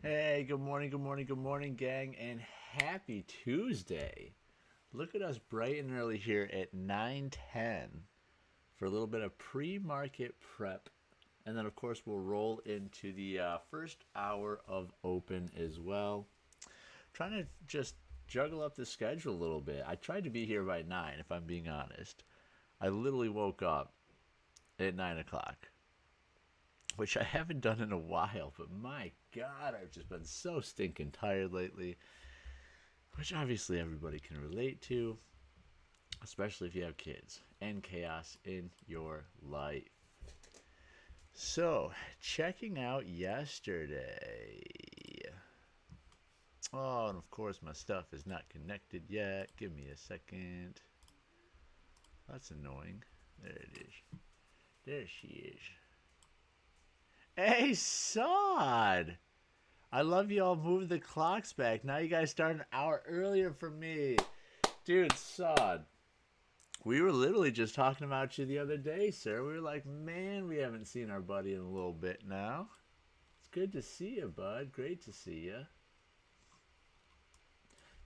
Hey, good morning, good morning, good morning, gang, and happy Tuesday. Look at us bright and early here at 9:10 for a little bit of pre-market prep. And then, of course, we'll roll into the first hour of open as well. Trying to just juggle up the schedule a little bit. I tried to be here by 9, if I'm being honest. I literally woke up at 9 o'clock, which I haven't done in a while, but my God, I've just been so stinking tired lately, which obviously everybody can relate to, especially if you have kids and chaos in your life. So, checking out yesterday. Oh, and of course, my stuff is not connected yet. Give me a second. That's annoying. There it is. There she is. Hey, Sod! I love y'all moved the clocks back. Now you guys start an hour earlier for me. Dude, Sod. We were literally just talking about you the other day, sir. We were like, man, we haven't seen our buddy in a little bit now. It's good to see you, bud. Great to see you.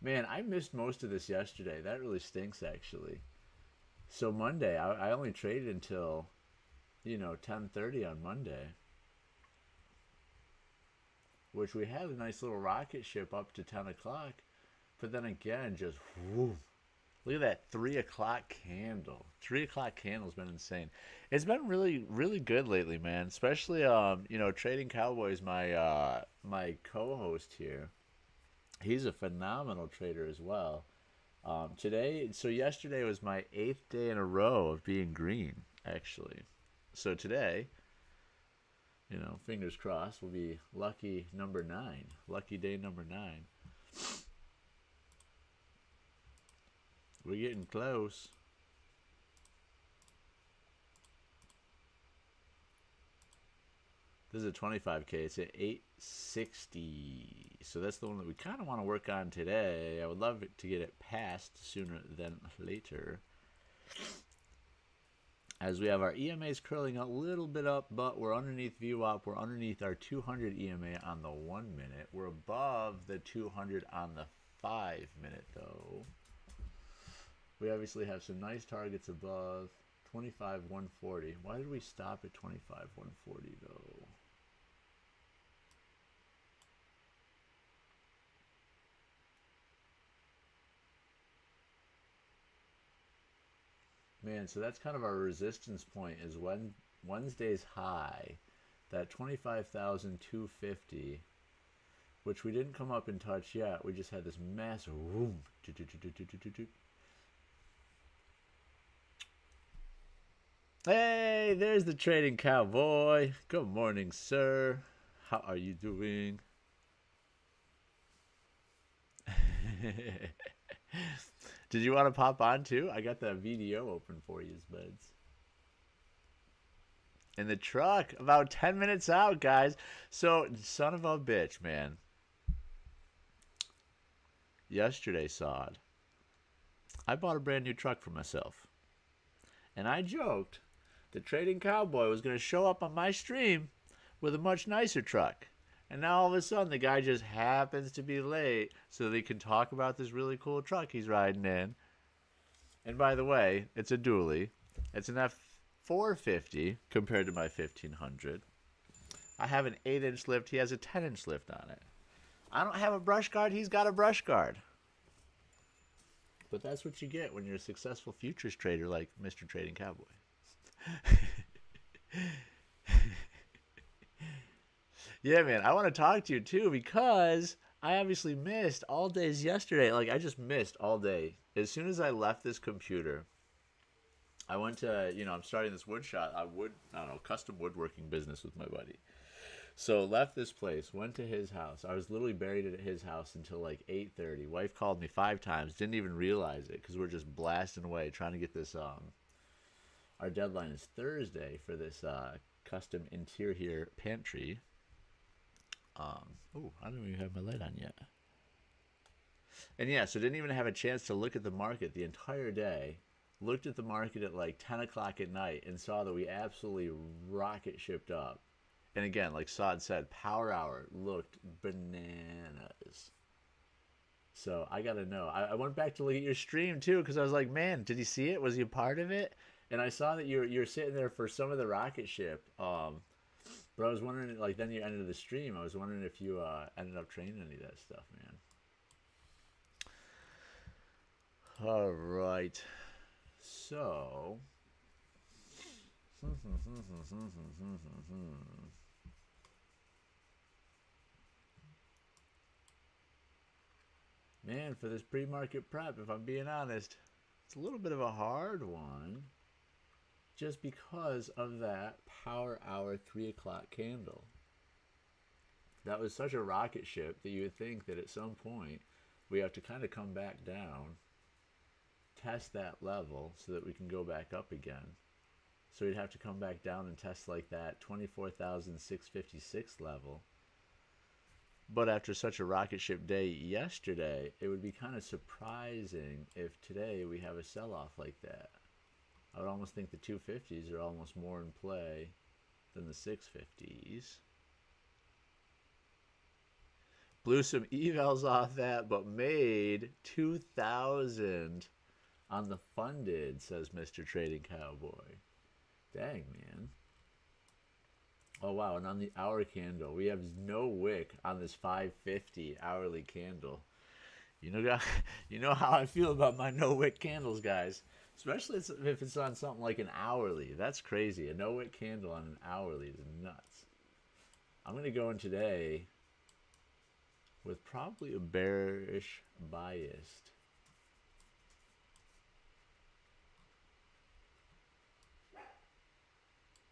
Man, I missed most of this yesterday. That really stinks, actually. So Monday, I only traded until, 10:30 on Monday, which we had a nice little rocket ship up to 10 o'clock. But then again, just whoo. Look at that 3 o'clock candle. 3 o'clock candle's been insane. It's been really, really good lately, man. Especially, Trading Cowboys, my co-host here. He's a phenomenal trader as well. Yesterday was my 8th day in a row of being green, actually. So today, fingers crossed, will be lucky number 9. Lucky day number 9. We're getting close. This is a 25K. It's at 860. So that's the one that we kind of want to work on today. I would love to get it passed sooner than later. As we have our EMAs curling a little bit up, but we're underneath VWAP. We're underneath our 200 EMA on the 1 minute. We're above the 200 on the 5 minute, though. We obviously have some nice targets above 25 140. Why did we stop at 25 140 though? Man, so that's kind of our resistance point is when Wednesday's high, that 25,250, which we didn't come up and touch yet. We just had this massive boom. Hey, there's the Trading Cowboy. Good morning, sir. How are you doing? Did you want to pop on too? I got that video open for you, buds. In the truck, about 10 minutes out, guys. So, son of a bitch, man. Yesterday, Sod, I bought a brand new truck for myself. And I joked that Trading Cowboy was going to show up on my stream with a much nicer truck. And now all of a sudden the guy just happens to be late so that he can talk about this really cool truck he's riding in. And by the way, it's a dually. It's an F450 compared to my 1500. I have an 8-inch lift. He has a 10-inch lift on it. I don't have a brush guard. He's got a brush guard. But that's what you get when you're a successful futures trader like Mr. Trading Cowboy. Yeah, man, I want to talk to you too because I obviously missed all days yesterday. Like, I just missed all day. As soon as I left this computer, I went to, I'm starting this custom woodworking business with my buddy. So left this place, went to his house. I was literally buried at his house until like 8:30. Wife called me 5 times, didn't even realize it because we're just blasting away trying to get this. Our deadline is Thursday for this custom interior pantry. I don't even have my light on yet. And yeah, so didn't even have a chance to look at the market the entire day. Looked at the market at like 10 o'clock at night and saw that we absolutely rocket shipped up. And again, like Saad said, power hour looked bananas. So I gotta know. I went back to look at your stream too because I was like, man, did he see it? Was he a part of it? And I saw that you're sitting there for some of the rocket ship. But I was wondering, like, then you ended the stream. I was wondering if you ended up training any of that stuff, man. All right. So. Man, for this pre-market prep, if I'm being honest, it's a little bit of a hard one just because of that power hour 3 o'clock candle. That was such a rocket ship that you would think that at some point we have to kind of come back down, test that level so that we can go back up again. So we'd have to come back down and test like that 24,656 level. But after such a rocket ship day yesterday, it would be kind of surprising if today we have a sell-off like that. I would almost think the 250s are almost more in play than the 650s. Blew some evals off that, but made 2,000 on the funded, says Mr. Trading Cowboy. Dang, man. Oh, wow. And on the hour candle, we have no wick on this 550 hourly candle. You know how I feel about my no wick candles, guys. Especially if it's on something like an hourly. That's crazy. A no wick candle on an hourly is nuts. I'm going to go in today with probably a bearish bias.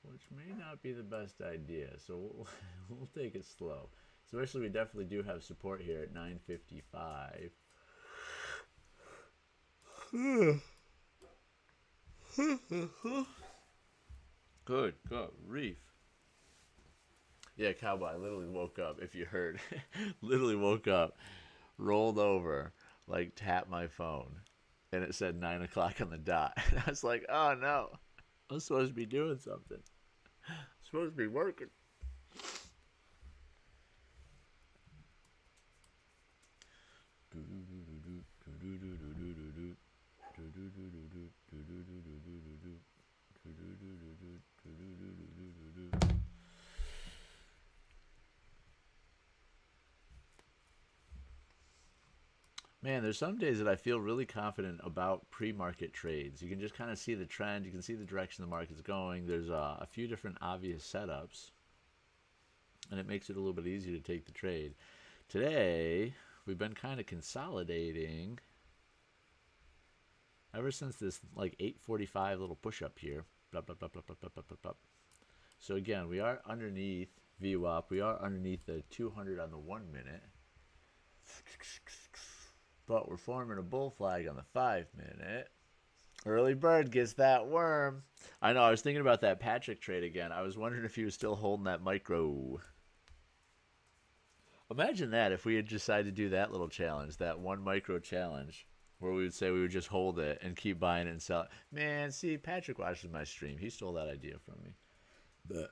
Which may not be the best idea, so we'll take it slow. Especially we definitely do have support here at 955. Good reef. Yeah, Cowboy, I literally woke up, if you heard. Literally woke up, rolled over, like tapped my phone, and it said 9 o'clock on the dot. And I was like, oh no, I'm supposed to be doing something. I'm supposed to be working. Man, there's some days that I feel really confident about pre-market trades. You can just kind of see the trend. You can see the direction the market's going. There's a few different obvious setups, and it makes it a little bit easier to take the trade. Today, we've been kind of consolidating ever since this like 8:45 little push-up here. Blah, blah, blah, blah, blah, blah, blah, blah. So again, we are underneath VWAP. We are underneath the 200 on the 1 minute. But we're forming a bull flag on the 5 minute. Early bird gets that worm. I know, I was thinking about that Patrick trade again. I was wondering if he was still holding that micro. Imagine that if we had decided to do that little challenge, that 1 micro challenge, where we would say we would just hold it and keep buying it and sell it. Man, see, Patrick watches my stream. He stole that idea from me. But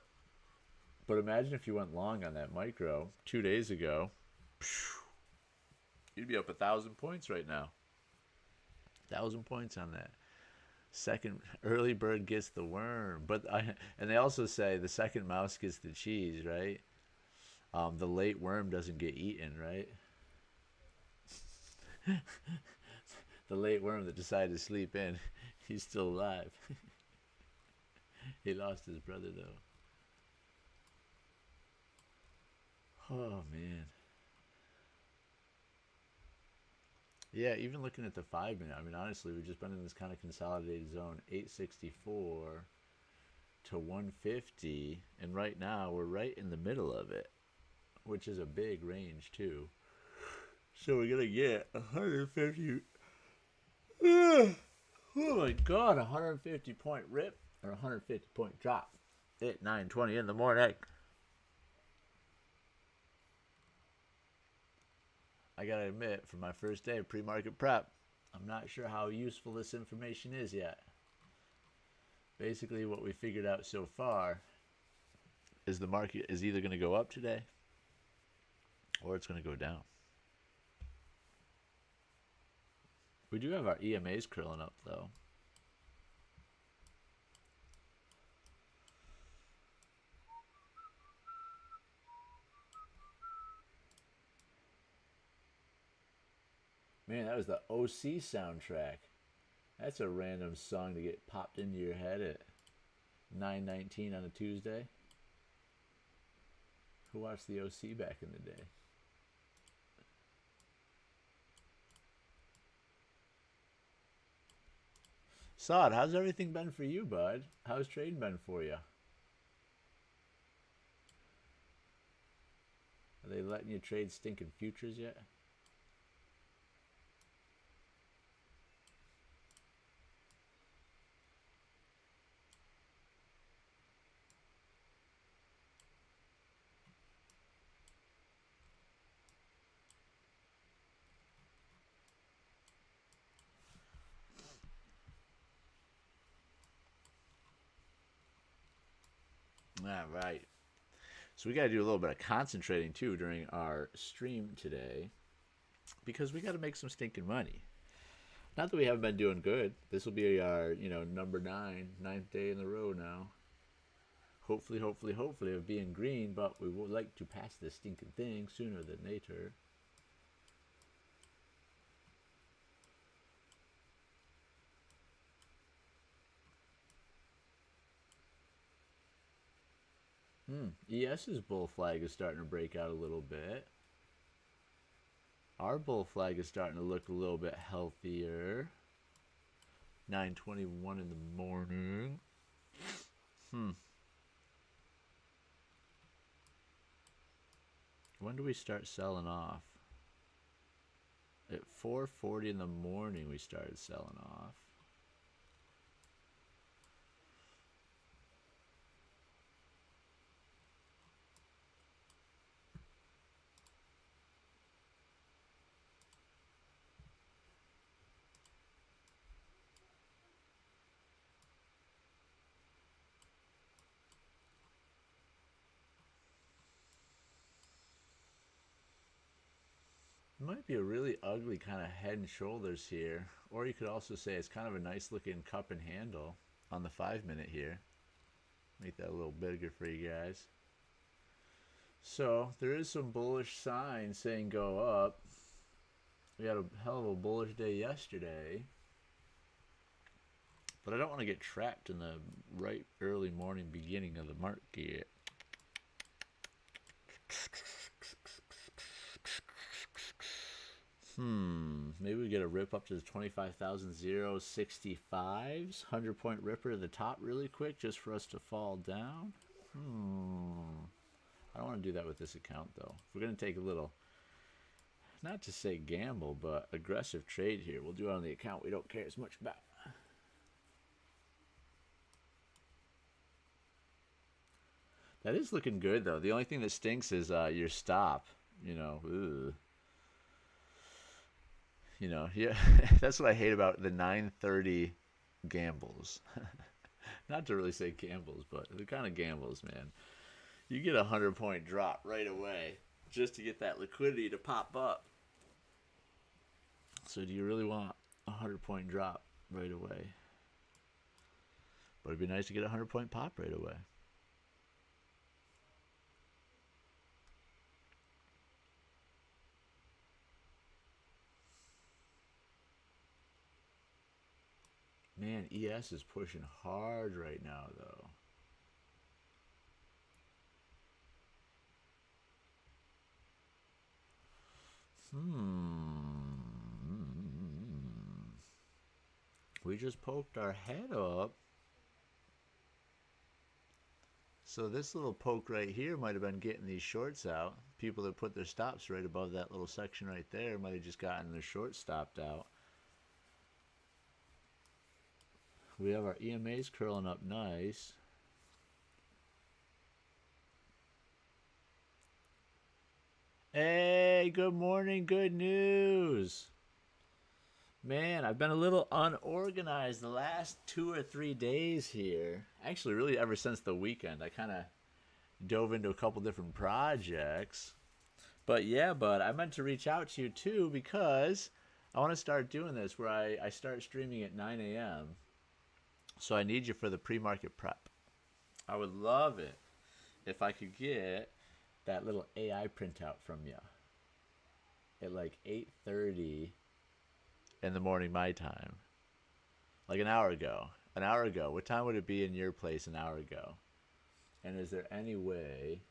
imagine if you went long on that micro 2 days ago. You'd be up 1,000 points right now. 1,000 points on that. Second, early bird gets the worm. And they also say the second mouse gets the cheese, right? The late worm doesn't get eaten, right? The late worm that decided to sleep in, he's still alive. He lost his brother, though. Oh, man. Yeah, even looking at the 5 minute, I mean, honestly, we've just been in this kind of consolidated zone, 864 to 150, and right now we're right in the middle of it, which is a big range, too. So we're going to get 150. Oh my God, 150 point rip or 150 point drop at 9:20 in the morning. I gotta admit, for my first day of pre-market prep, I'm not sure how useful this information is yet. Basically, what we figured out so far is the market is either going to go up today or it's going to go down. We do have our EMAs curling up, though. Man, that was the OC soundtrack. That's a random song to get popped into your head at 9:19 on a Tuesday. Who watched the OC back in the day? Sod, how's everything been for you, bud? How's trading been for you? Are they letting you trade stinking futures yet? All right. So we got to do a little bit of concentrating too during our stream today because we got to make some stinking money. Not that we haven't been doing good. This will be our, number 9th day in a row now. Hopefully of being green, but we would like to pass this stinking thing sooner than later. ES's bull flag is starting to break out a little bit. Our bull flag is starting to look a little bit healthier. 9:21 in the morning. When do we start selling off? At 4:40 in the morning we started selling off. Might be a really ugly kind of head and shoulders here, or you could also say it's kind of a nice looking cup and handle on the 5-minute here. Make that a little bigger for you guys. So there is some bullish signs saying go up. We had a hell of a bullish day yesterday, but I don't want to get trapped in the right early morning beginning of the market. Maybe we get a rip up to the 25,065s. 100-point ripper to the top really quick just for us to fall down. I don't want to do that with this account, though. If we're going to take a little, not to say gamble, but aggressive trade here, we'll do it on the account we don't care as much about. That is looking good, though. The only thing that stinks is your stop. Yeah, that's what I hate about the 9:30 gambles. Not to really say gambles, but the kind of gambles, man. You get a 100-point drop right away just to get that liquidity to pop up. So do you really want a 100-point drop right away? But it'd be nice to get a 100-point pop right away. Man, ES is pushing hard right now, though. We just poked our head up. So this little poke right here might have been getting these shorts out. People that put their stops right above that little section right there might have just gotten their shorts stopped out. We have our EMAs curling up nice. Hey, good morning, good news. Man, I've been a little unorganized the last 2 or 3 days here. Actually, really ever since the weekend. I kind of dove into a couple different projects. But yeah, bud, I meant to reach out to you too because I want to start doing this where I start streaming at 9 a.m. So I need you for the pre-market prep. I would love it if I could get that little AI printout from you at like 8:30 in the morning my time. Like an hour ago. An hour ago. What time would it be in your place an hour ago? And is there any way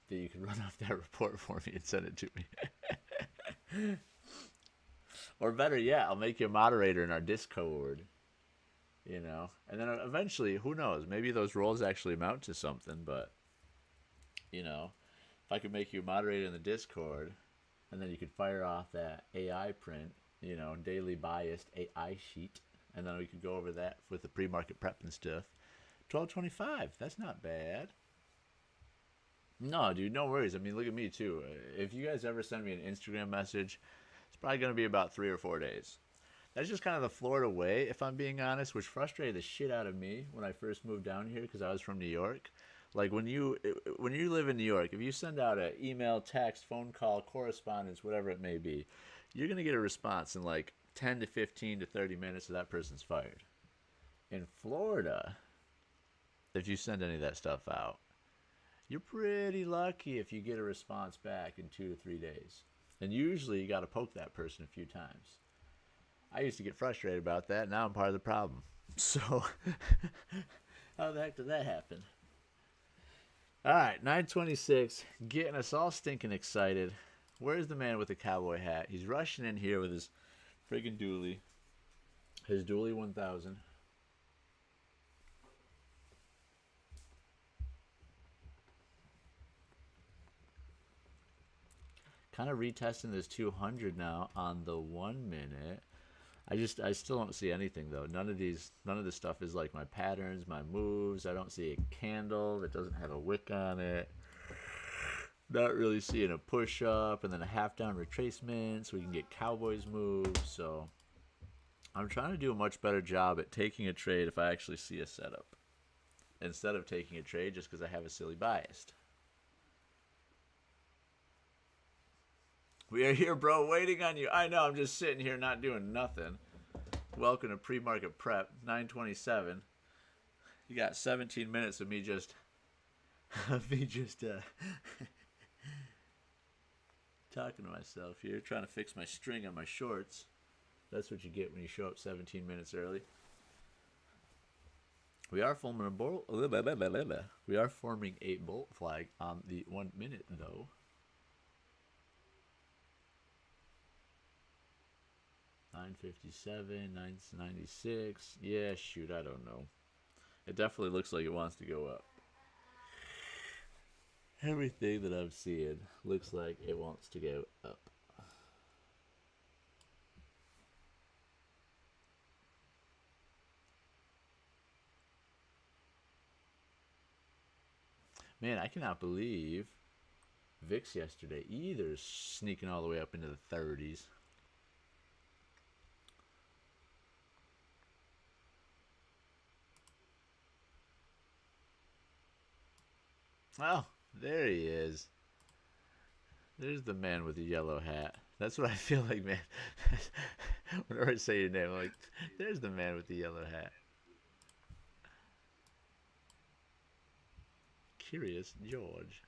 that you can run off that report for me and send it to me? Or better yet, I'll make you a moderator in our Discord. You know? And then eventually, who knows? Maybe those roles actually amount to something, but, you know, if I could make you a moderator in the Discord, and then you could fire off that AI print, you know, daily biased AI sheet, and then we could go over that with the pre-market prep and stuff. 12.25. That's not bad. No, dude, no worries. I mean, look at me too. If you guys ever send me an Instagram message, it's probably going to be about 3 or 4 days. That's just kind of the Florida way, if I'm being honest, which frustrated the shit out of me when I first moved down here because I was from New York. Like when you live in New York, if you send out an email, text, phone call, correspondence, whatever it may be, you're going to get a response in like 10 to 15 to 30 minutes, so that person's fired. In Florida, if you send any of that stuff out, you're pretty lucky if you get a response back in 2 to 3 days. And usually you got to poke that person a few times. I used to get frustrated about that. Now I'm part of the problem. So how the heck did that happen? All right, 9:26, getting us all stinking excited. Where's the man with the cowboy hat? He's rushing in here with his friggin' dually. His dually 1000. Kind of retesting this 200 now on the 1 minute. I still don't see anything though. None of this stuff is like my patterns, my moves. I don't see a candle that doesn't have a wick on it. Not really seeing a push up and then a half down retracement so we can get Cowboys moves. So I'm trying to do a much better job at taking a trade if I actually see a setup, instead of taking a trade just because I have a silly bias. We are here, bro, waiting on you. I know, I'm just sitting here not doing nothing. Welcome to pre-market prep, 9:27. You got 17 minutes of me just talking to myself here, trying to fix my string on my shorts. That's what you get when you show up 17 minutes early. We are forming a bolt. We are forming a bolt flag on the 1 minute though. 957, 996. Yeah, shoot, I don't know. It definitely looks like it wants to go up. Everything that I'm seeing looks like it wants to go up. Man, I cannot believe VIX yesterday either is sneaking all the way up into the 30s. Oh, there he is. There's the man with the yellow hat. That's what I feel like, man. Whenever I say your name, I'm like, there's the man with the yellow hat. Curious George.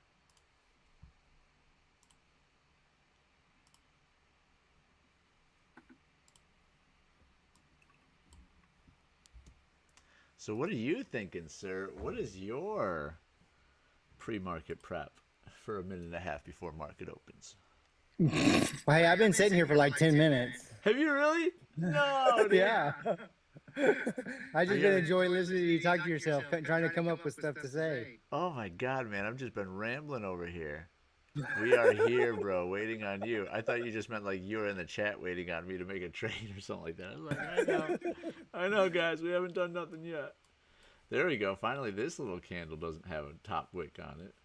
So what are you thinking, sir? What is your pre-market prep for a minute and a half before market opens? Well, hey, I've been sitting here for like 10 minutes. Have you really? No, dude. Yeah. I just been enjoying listening to you talk to yourself, trying to come up with stuff to say. Oh my God, man. I've just been rambling over here. We are here, bro, waiting on you. I thought you just meant like you were in the chat waiting on me to make a trade or something like that. I was like, I know, guys. We haven't done nothing yet. There we go. Finally, this little candle doesn't have a top wick on it.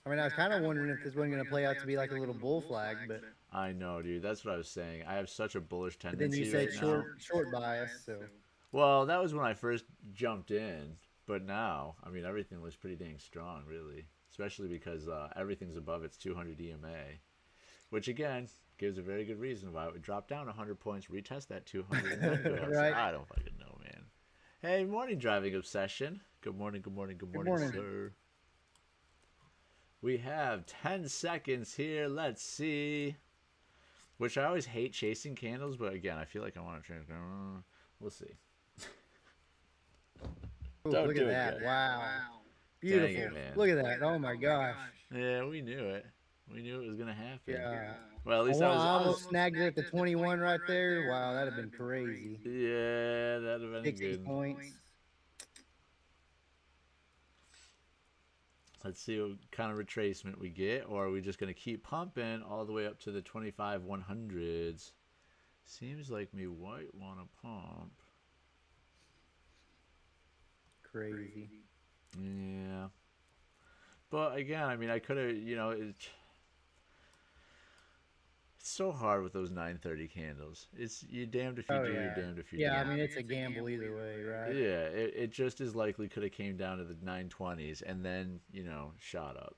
I mean, I was kind of wondering if this wasn't going to play out to be like a little bull flag, but I know, dude. That's what I was saying. I have such a bullish then tendency you said right now. short bias, so. Well, that was when I first jumped in, but now, I mean, everything looks pretty dang strong, really. especially because everything's above its 200 EMA, which again gives a very good reason why it would drop down 100 points, retest that 200, and then go up. Right. So I don't fucking know, man. Hey, morning, driving obsession. Good morning, good morning, good morning, sir. We have 10 seconds here. Let's see. Which I always hate chasing candles, but again, I feel like I want to change. We'll see. Ooh, look at that. Wow. Beautiful. Dang it, man. Look at that. Oh my gosh. Yeah, we knew it. We knew it was going to happen. Yeah. Well, at least I almost snagged it at the 21 right there. Wow, that'd have been crazy. Yeah, that'd have been 60 good. points. Let's see what kind of retracement we get, or are we just going to keep pumping all the way up to the 25 100s? Seems like me might want to pump. Crazy. Yeah. But again, I mean, I could have, you know, it's so hard with those 930 candles. It's you're damned if you do, you're damned if you don't. Yeah, I mean, it's a gamble either way, right? Yeah, it just as likely could have came down to the 920s and then, you know, shot up.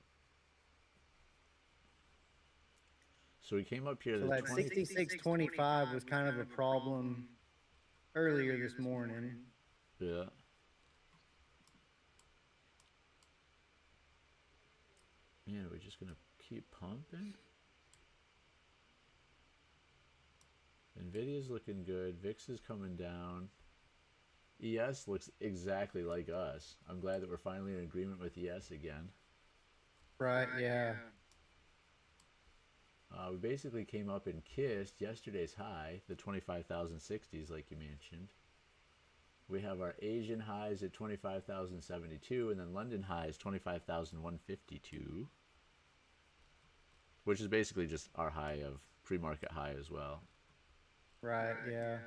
So we came up here. So that 66.25 was kind of a problem earlier this morning. Yeah. Man, are we just going to keep pumping? Nvidia's looking good. VIX is coming down. ES looks exactly like us. I'm glad that we're finally in agreement with ES again. Right, yeah. We basically came up and kissed yesterday's high, the 25,060s like you mentioned. We have our Asian highs at 25,072 and then London highs 25,152. Which is basically just our high of pre-market high as well. Right, yeah.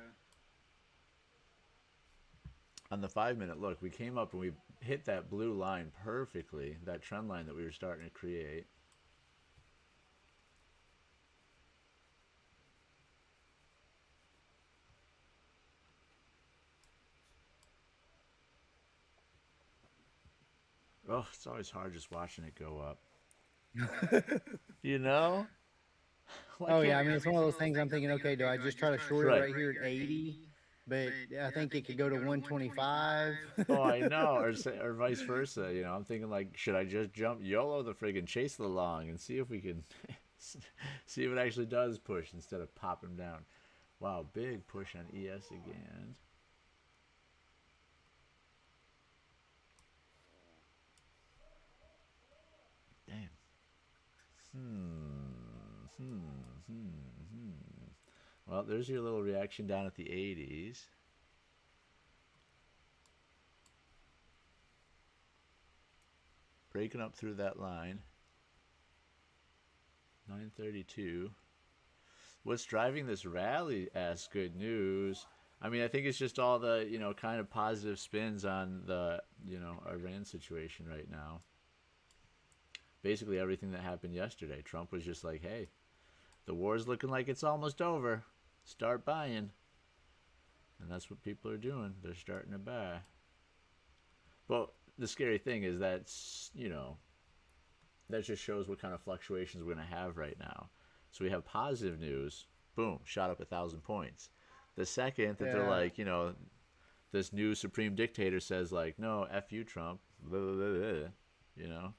On the 5-minute look, we came up and we hit that blue line perfectly, that trend line that we were starting to create. Oh, it's always hard just watching it go up. You know? Oh, yeah, I mean, it's one of those things I'm thinking, okay, do I just try to short it right here at 80? But I think it could go to 125. Oh, I know, or vice versa. You know, I'm thinking like, should I just jump YOLO the friggin' chase the long and see if we can see if it actually does push instead of popping down. Wow, big push on ES again. Damn. Well, there's your little reaction down at the 80s. Breaking up through that line. 932. What's driving this rally? Asks Good News. I mean, I think it's just all the, you know, kind of positive spins on the, you know, Iran situation right now. Basically everything that happened yesterday. Trump was just like, hey, the war's looking like it's almost over. Start buying. And that's what people are doing. They're starting to buy. But the scary thing is that's, you know, that just shows what kind of fluctuations we're going to have right now. So we have positive news. Boom, shot up 1,000 points. The second that they're like, you know, this new supreme dictator says like, no, F you, Trump. Blah, blah, blah, blah, you know.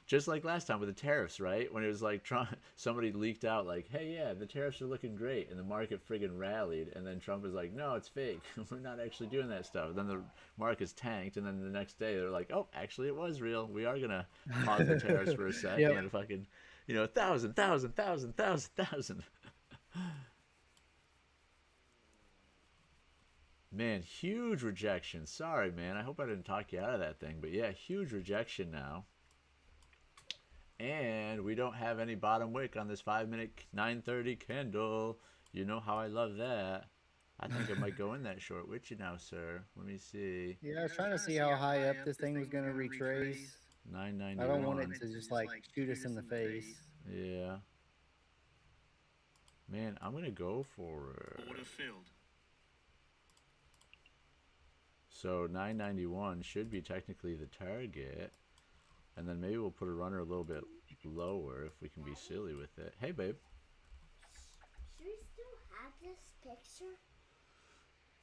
Just like last time with the tariffs, right? When it was like Trump, somebody leaked out like, hey, yeah, the tariffs are looking great. And the market friggin' rallied. And then Trump was like, no, it's fake. We're not actually doing that stuff. And then the market's tanked. And then the next day they're like, oh, actually it was real. We are going to pause the tariffs for a second. Yep. And fucking, you know, 1,000. Man, huge rejection. Sorry, man. I hope I didn't talk you out of that thing. But yeah, huge rejection now. And we don't have any bottom wick on this 5-minute 930 candle. You know how I love that. I think I might go in that short with you now, sir. Let me see. Yeah, I was trying to see how high up this thing was going to retrace. 991. I don't want it to just like shoot us in the face. Yeah. Man, I'm going to go for it. Order filled. So 991 should be technically the target. And then maybe we'll put a runner a little bit lower if we can be silly with it. Hey, babe. Should we still have this picture?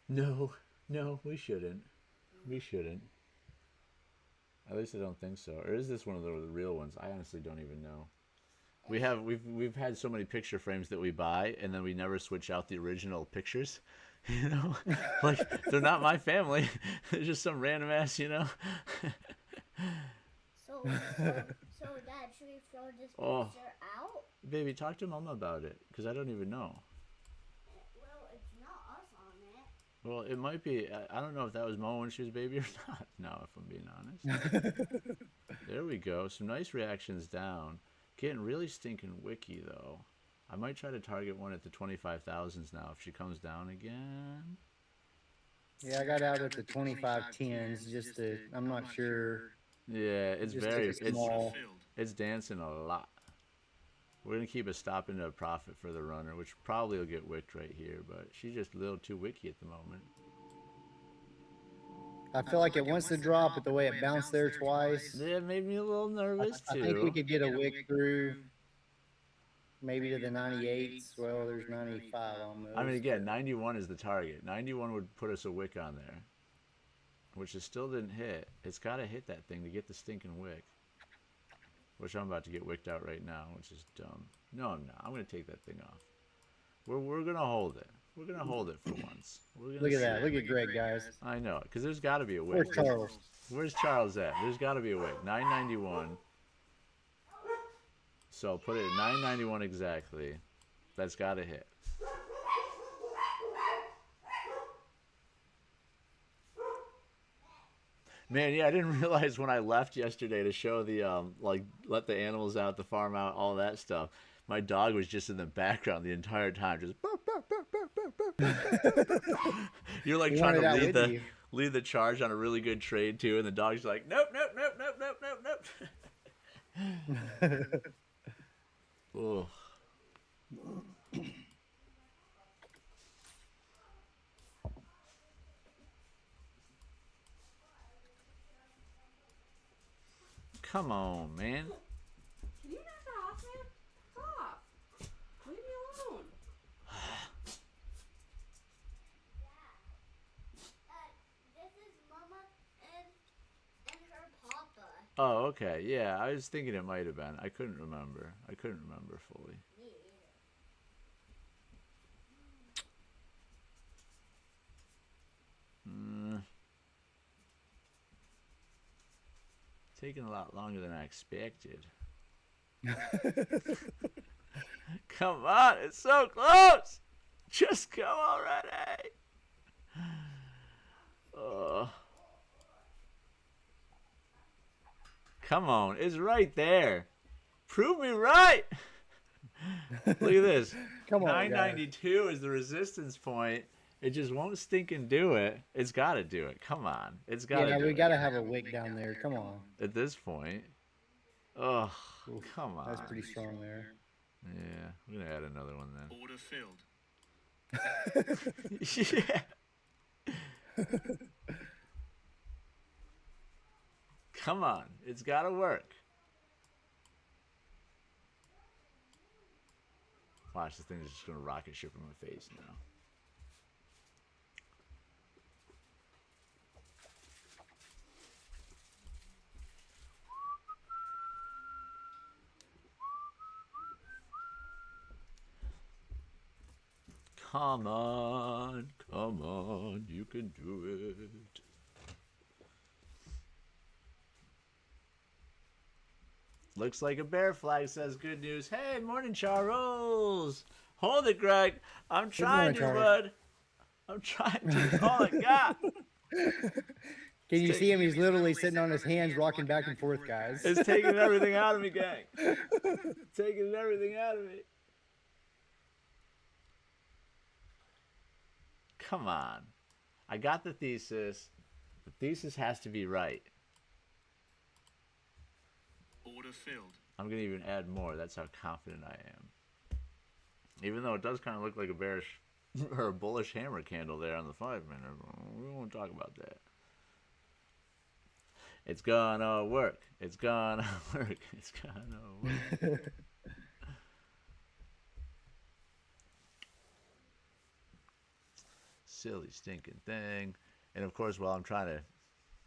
No, we shouldn't. We shouldn't. At least I don't think so. Or is this one of the real ones? I honestly don't even know. We've had so many picture frames that we buy, and then we never switch out the original pictures. You know, like they're not my family. They're just some random ass. You know. So Dad, should we throw this picture out? Baby, talk to Mama about it, because I don't even know. Well, it's not us on it. Well, it might be. I don't know if that was Mama when she was a baby or not. No, if I'm being honest. There we go. Some nice reactions down. Getting really stinking wicky, though. I might try to target one at the 25,000s now if she comes down again. Yeah, I got out at the 2510s just to, I'm not sure. Yeah, it's Just very, small. it's dancing a lot. We're going to keep a stop into a profit for the runner, which probably will get wicked right here, but she's just a little too wicky at the moment. I feel like it wants to drop, but the way it bounced there twice. Yeah, it made me a little nervous, too. I think we could get a wick through maybe to the 98s. Well, there's 95 almost. I mean, again, 91 is the target. 91 would put us a wick on there, which it still didn't hit. It's got to hit that thing to get the stinking wick, which I'm about to get wicked out right now, which is dumb. No, I'm not. I'm going to take that thing off. We're going to hold it. We're going to hold it for once. Look at that. Look at Greg, guys. I know, because there's got to be a wick. Where's Charles? Where's Charles at? There's got to be a wick. 991. So put it at 991 exactly. That's got to hit. Man, yeah, I didn't realize when I left yesterday to show the like let the animals out, the farm out, all that stuff. My dog was just in the background the entire time, just you're like trying to lead the charge on a really good trade too, and the dog's like, nope. Oh. Come on, man. Can you knock that off, man? Stop. Leave me alone. This is Mama and her papa. Oh, okay. Yeah, I was thinking it might have been. I couldn't remember fully. Me either. Taking a lot longer than I expected. Come on, it's so close. Just go already. Come on, it's right there. Prove me right. Look at this. Come on, 992 is the resistance point. It just won't stink and do it. It's got to do it. Come on. It's got to do it. Yeah, we got to have a wick down there. Come on. At this point. Oh, come on. That's pretty strong there. Yeah, I'm going to add another one then. Order filled. Yeah. Come on. It's got to work. Watch, this thing is just going to rocket ship in my face now. Come on, you can do it. Looks like a bear flag says good news. Hey, morning, Charles. Hold it, Greg. I'm trying to, bud. I'm trying to. That's all I got. Can you see him? He's literally sitting on his hands, rocking back and forth, guys. It's taking everything out of me, gang. Taking everything out of me. Come on. I got the thesis. The thesis has to be right. Order filled. I'm going to even add more. That's how confident I am. Even though it does kind of look like a bearish or a bullish hammer candle there on the 5 minute. We won't talk about that. It's gonna work. It's gonna work. It's gonna work. Silly stinking thing. And of course, while I'm trying to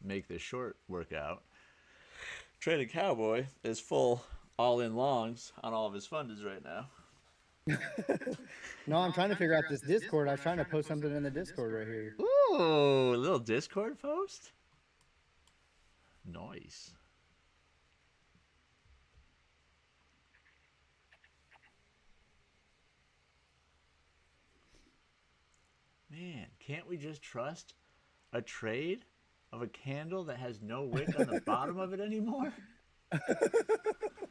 make this short workout, Trading Cowboy is full all-in longs on all of his funders right now. No, I'm trying to figure out this Discord. I was trying to post something in the Discord right here. Ooh, a little Discord post? Nice. Man, can't we just trust a trade of a candle that has no wick on the bottom of it anymore?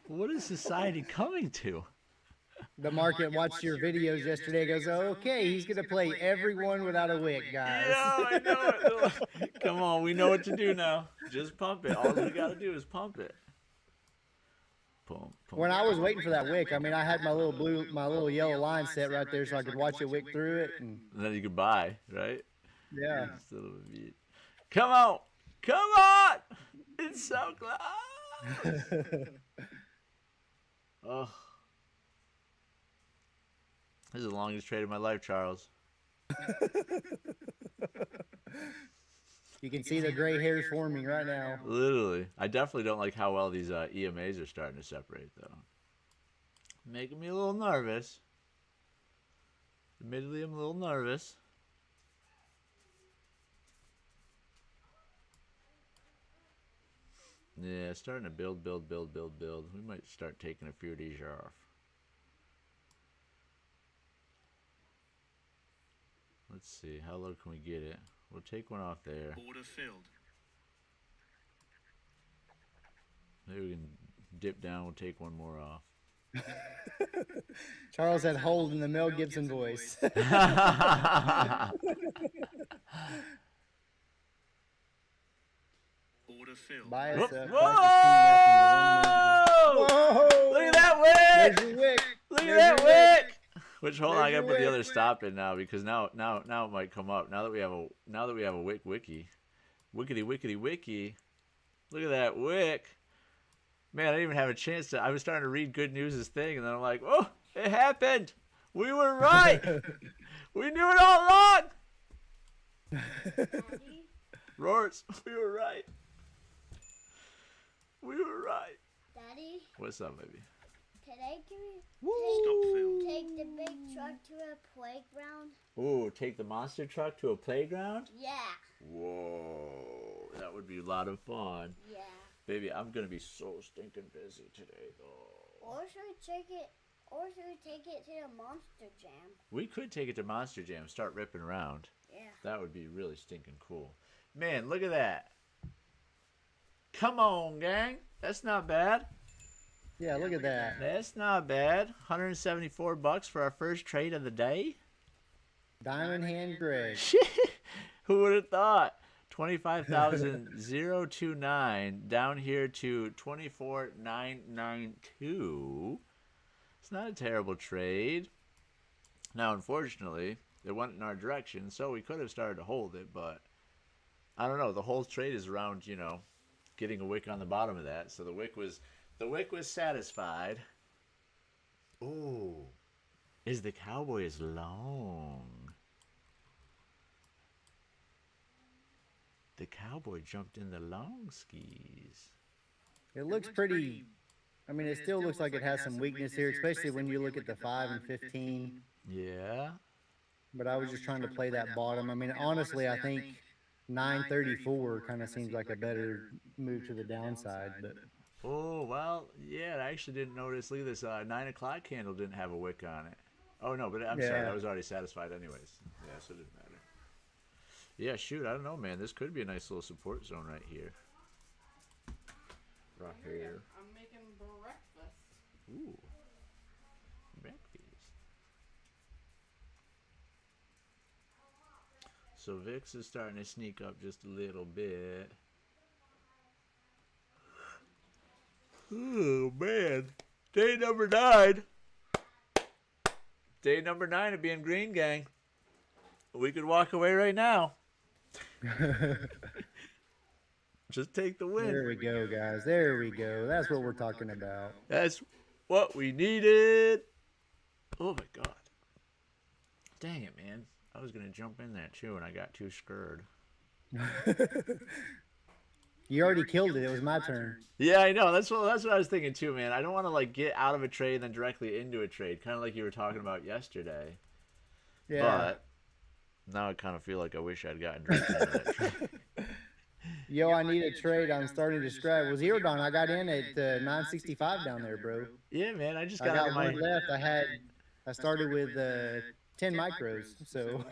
What is society coming to? The market watched your videos yesterday. Goes, okay, he's gonna play everyone without a wick, guys. Yeah, I know it. Come on, we know what to do now. Just pump it. All we gotta do is pump it. Pump, pump. When I was waiting for that wick, I mean, I had my little yellow line set right there so I could watch it wick through it. And then you could buy, right? Yeah. Come on, come on! It's so close. Oh. This is the longest trade of my life, Charles. You can see the gray hairs forming right now. Literally. I definitely don't like how well these EMAs are starting to separate, though. Making me a little nervous. Admittedly, I'm a little nervous. Yeah, starting to build. We might start taking a few of these off. Let's see, how low can we get it? We'll take one off there. Order filled. Maybe we can dip down, we'll take one more off. Charles had hold in the Mel Gibson voice. Order filled. Buy Whoa! us a Whoa! Look at that wick! There's your wick! Look at There's that your wick! wick! Which, hold on, I gotta put the other stop in now because now it might come up. Now that we have a wicky. Wickety wicky. Look at that wick. Man, I didn't even have a chance to. I was starting to read Good News' thing, and then I'm like, oh, it happened. We were right. We knew it all along. Daddy, Roars, we were right. We were right. Daddy, What's up, baby? today can Stop filled. we take the big truck to a playground? Ooh, take the monster truck to a playground? Yeah. Whoa, that would be a lot of fun. Yeah. Baby, I'm gonna be so stinking busy today, though. Or should we take it to the Monster Jam? We could take it to Monster Jam, start ripping around. Yeah. That would be really stinking cool. Man, look at that. Come on, gang. That's not bad. Yeah, look at that. That's not bad. 174 bucks for our first trade of the day. Diamond Hand Greg. Who would have thought? 25,029 down here to 24,992. It's not a terrible trade. Now, unfortunately, it went in our direction, so we could have started to hold it, but I don't know. The whole trade is around, you know, getting a wick on the bottom of that. So the wick was satisfied. Ooh, is the cowboy is long? The cowboy jumped in the long skis. It looks pretty. I mean, it still looks like it has some weakness here, especially when you look at the 5 and 15. Yeah. But I was just trying to play that bottom. I mean, honestly, I think 934 kind of seems like a better move to the downside. But Oh, well, yeah, I actually didn't notice. Look at this. 9 o'clock candle didn't have a wick on it. Oh, no, but I'm sorry. Yeah. That was already satified anyways. Yeah, so it didn't matter. Yeah, shoot, I don't know, man. This could be a nice little support zone right here. Right here. I'm making breakfast. Ooh. Breakfast. So VIX is starting to sneak up just a little bit. Oh, man. Day number 9. Day number 9 of being green, gang. We could walk away right now. Just take the win. There we go, guys. There we go. That's what we're talking about. That's what we needed. Oh my god. Dang it, man. I was going to jump in that too, and I got too scared. You already killed it. It was my turn. Yeah, I know. That's what I was thinking too, man. I don't want to like get out of a trade and then directly into a trade, kind of like you were talking about yesterday. Yeah. But now I kind of feel like I wish I'd gotten directly into that trade. Yo, I need a trade. I'm starting to scratch. Well, Zero Dawn, I got in at 965 down there, bro. Yeah, man. I just I got out got of my. one left. I started with 10 micros, so.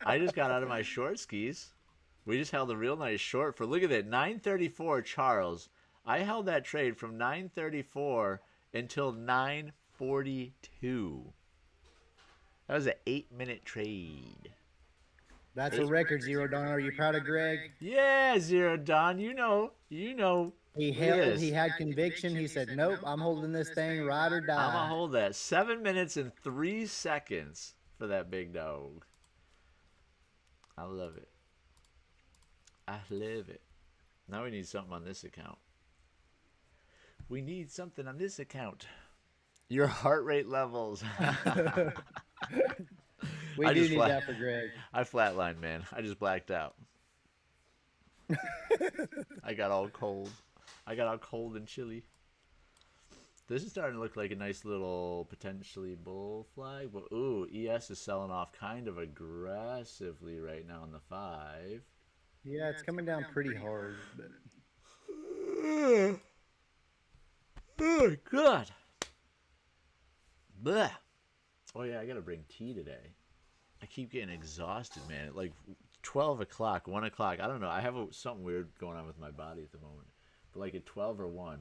I just got out of my short skis. We just held a real nice short for, look at that, 934, Charles. I held that trade from 934 until 942. That was an 8-minute trade. That's a record, Zero Dawn. Are you proud of Greg? Yeah, Zero Dawn. You know. He Look at held, this. he had conviction. He said, nope, I'm holding this thing ride or die. I'm going to hold that. 7 minutes and 3 seconds for that big dog. I love it. I love it. Now we need something on this account. We need something on this account. Your heart rate levels. We I do just need flat- that for Greg. I flatlined, man. I just blacked out. I got all cold. I got all cold and chilly. This is starting to look like a nice little potentially bull flag, but ooh, ES is selling off kind of aggressively right now on the 5. Yeah, it's coming down pretty hard. But... Oh, God. Blech. Oh, yeah, I got to bring tea today. I keep getting exhausted, man. At like 12 o'clock, 1 o'clock. I don't know. I have something weird going on with my body at the moment. But like at 12 or 1,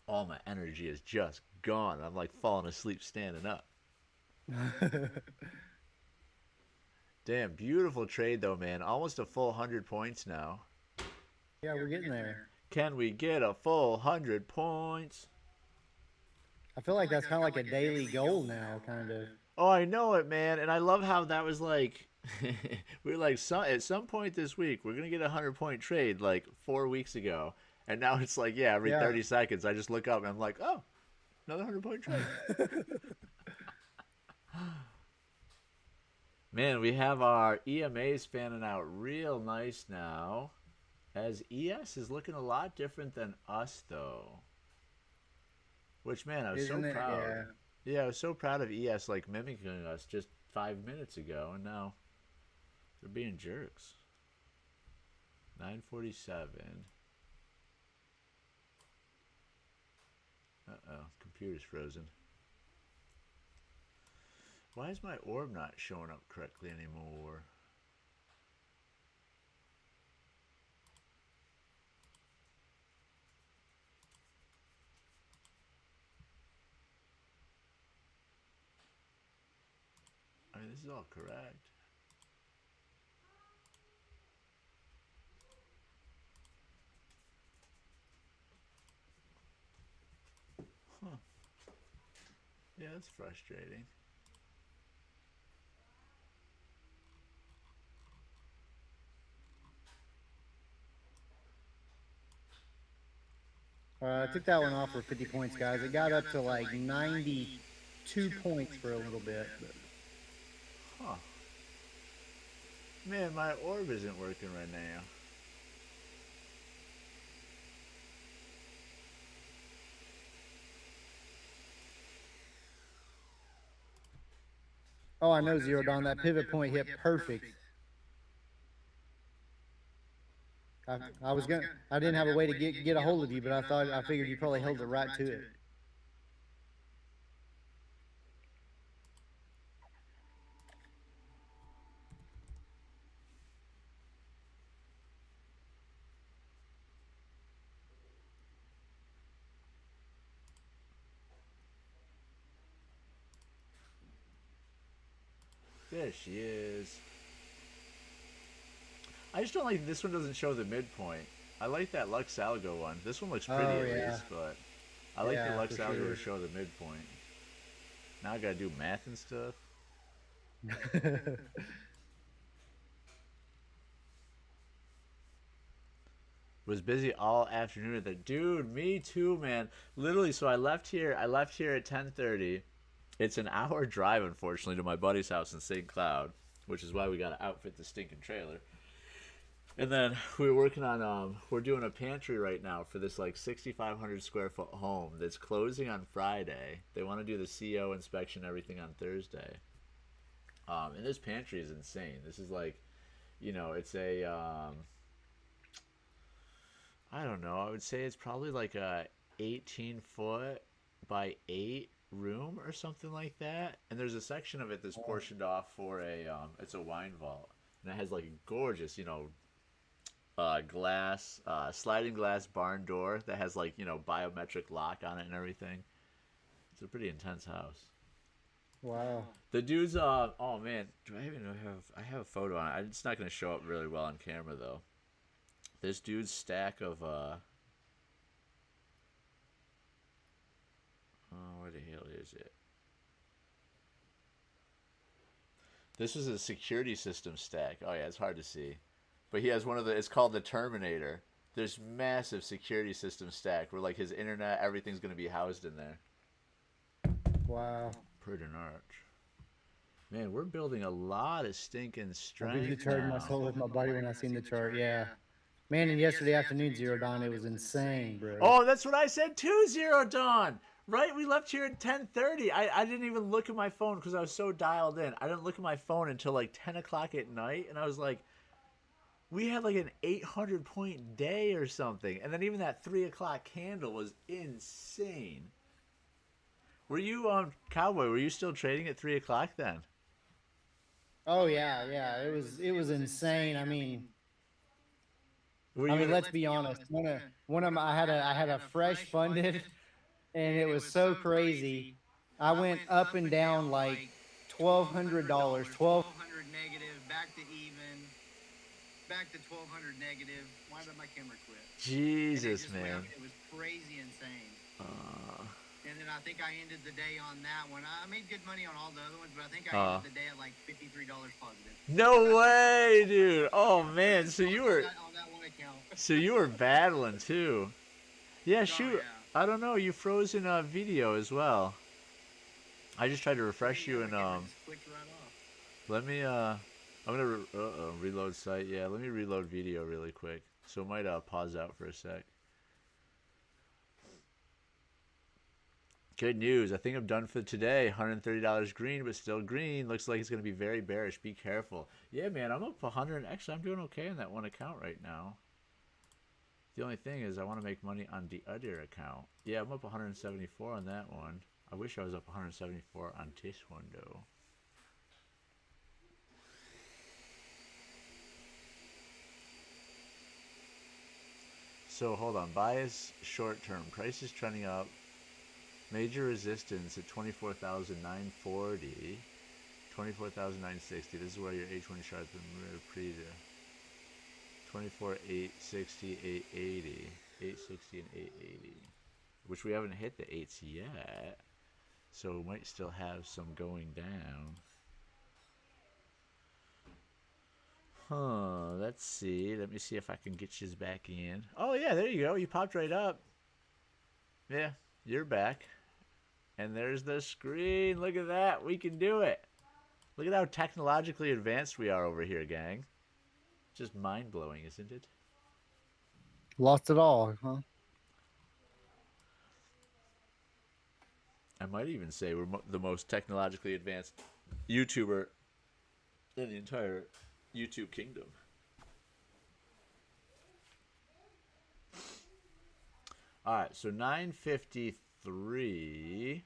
all my energy is just gone. I'm like falling asleep standing up. Damn, beautiful trade though, man. Almost a full 100 points now. Yeah, we're getting there. Can we get a full 100 points? I feel like that's kind of like a daily goal now, kind of. Oh, I know it, man. And I love how that was like, we were like, at some point this week, we're going to get a 100-point trade like 4 weeks ago. And now it's like, yeah, every 30 seconds, I just look up and I'm like, oh, another 100-point trade. Man, we have our EMAs fanning out real nice now. As ES is looking a lot different than us, though. Which, man, I was so proud. Yeah, I was so proud of ES, like, mimicking us just 5 minutes ago, and now they're being jerks. 947. Uh-oh, computer's frozen. Why is my orb not showing up correctly anymore? I mean, this is all correct. Huh. Yeah, that's frustrating. I took that one off for 50 points, guys. It got up to like 92 points for a little bit. But... Huh. Man, my orb isn't working right now. Oh, I know, Zero Dawn. That pivot point hit perfect. I didn't have a way to get a hold of you, but I figured you probably held it right to it. There she is. I just don't like this one doesn't show the midpoint. I like that Lux Algo one. This one looks pretty at least, but I like the Lux Algo to show the midpoint. Now I gotta do math and stuff. Was busy all afternoon at the dude. Me too, man. Literally, so I left here. I left here at 10:30. It's an hour drive, unfortunately, to my buddy's house in St. Cloud, which is why we got to outfit the stinking trailer. And then we were working on we're doing a pantry right now for this like 6,500 square foot home that's closing on Friday. They want to do the CO inspection, everything on Thursday. And this pantry is insane. This is like, it's a I don't know. I would say it's probably like a 18-foot by 8 room or something like that. And there's a section of it that's portioned off for it's a wine vault, and it has like a gorgeous, glass, sliding glass barn door that has like biometric lock on it and everything. It's a pretty intense house. Wow. The dude's oh man, do I even have I have a photo on it. It's not going to show up really well on camera though. This dude's stack of where the hell is it? This is a security system stack. Oh yeah, it's hard to see. But he has it's called the Terminator. There's massive security system stack where like his internet, everything's going to be housed in there. Wow. Pretty arch. Man, we're building a lot of stinking strength. I really charged my soul with my buddy when I seen the chart. Yeah. Man, and yesterday afternoon, Zero Dawn, it was insane, bro. Oh, that's what I said too, Zero Dawn. Right? We left here at 10:30. I didn't even look at my phone because I was so dialed in. I didn't look at my phone until like 10 o'clock at night, and I was like, we had like an 800-point day or something. And then even that 3 o'clock candle was insane. Were you on Cowboy? Were you still trading at 3 o'clock then? Oh yeah, yeah. It was insane. I mean, let's be honest. One of my, I had a fresh funded, and it was so crazy. I went up and down like $1,200, 1,200 negative, back to even, back to 1,200 negative. Why did my camera quit? Jesus, man. It was crazy insane. And then I think I ended the day on that one. I made good money on all the other ones, but I think I ended the day at like $53 positive. No way, dude. Oh man, so you were on that one account. so you were battling too. Yeah, shoot. Yeah. I don't know. You froze in a video as well. I just tried to refresh you and let me I'm gonna reload site. Yeah, let me reload video really quick. So it might pause out for a sec. Good news. I think I'm done for today. $130 green, but still green. Looks like it's going to be very bearish. Be careful. Yeah, man, I'm up 100. Actually, I'm doing okay on that one account right now. The only thing is I want to make money on the other account. Yeah, I'm up 174 on that one. I wish I was up 174 on this one, though. So, hold on. Bias short-term. Price is trending up. Major resistance at 24,940, 24,960. This is where your H1 sharp and pre 24,860, 880, 860 and 880, which we haven't hit the 8s yet, so we might still have some going down. Let's see. Let me see if I can get you back in. Oh yeah, there you go. You popped right up. Yeah, you're back. And there's the screen. Look at that. We can do it. Look at how technologically advanced we are over here, gang. Just mind-blowing, isn't it? Lost it all, huh? I might even say we're the most technologically advanced YouTuber in the entire YouTube kingdom. All right, so 953.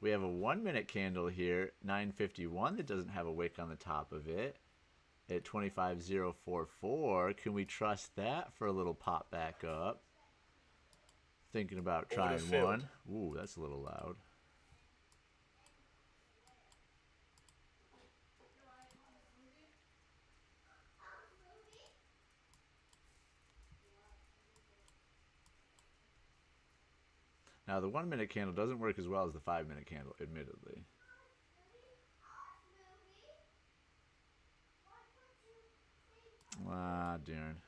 We have a 1 minute candle here, 951, that doesn't have a wick on the top of it at 25,044. Can we trust that for a little pop back up? Thinking about trying one. Ooh, that's a little loud. Now, the 1 minute candle doesn't work as well as the 5 minute candle, admittedly. Ah, darn.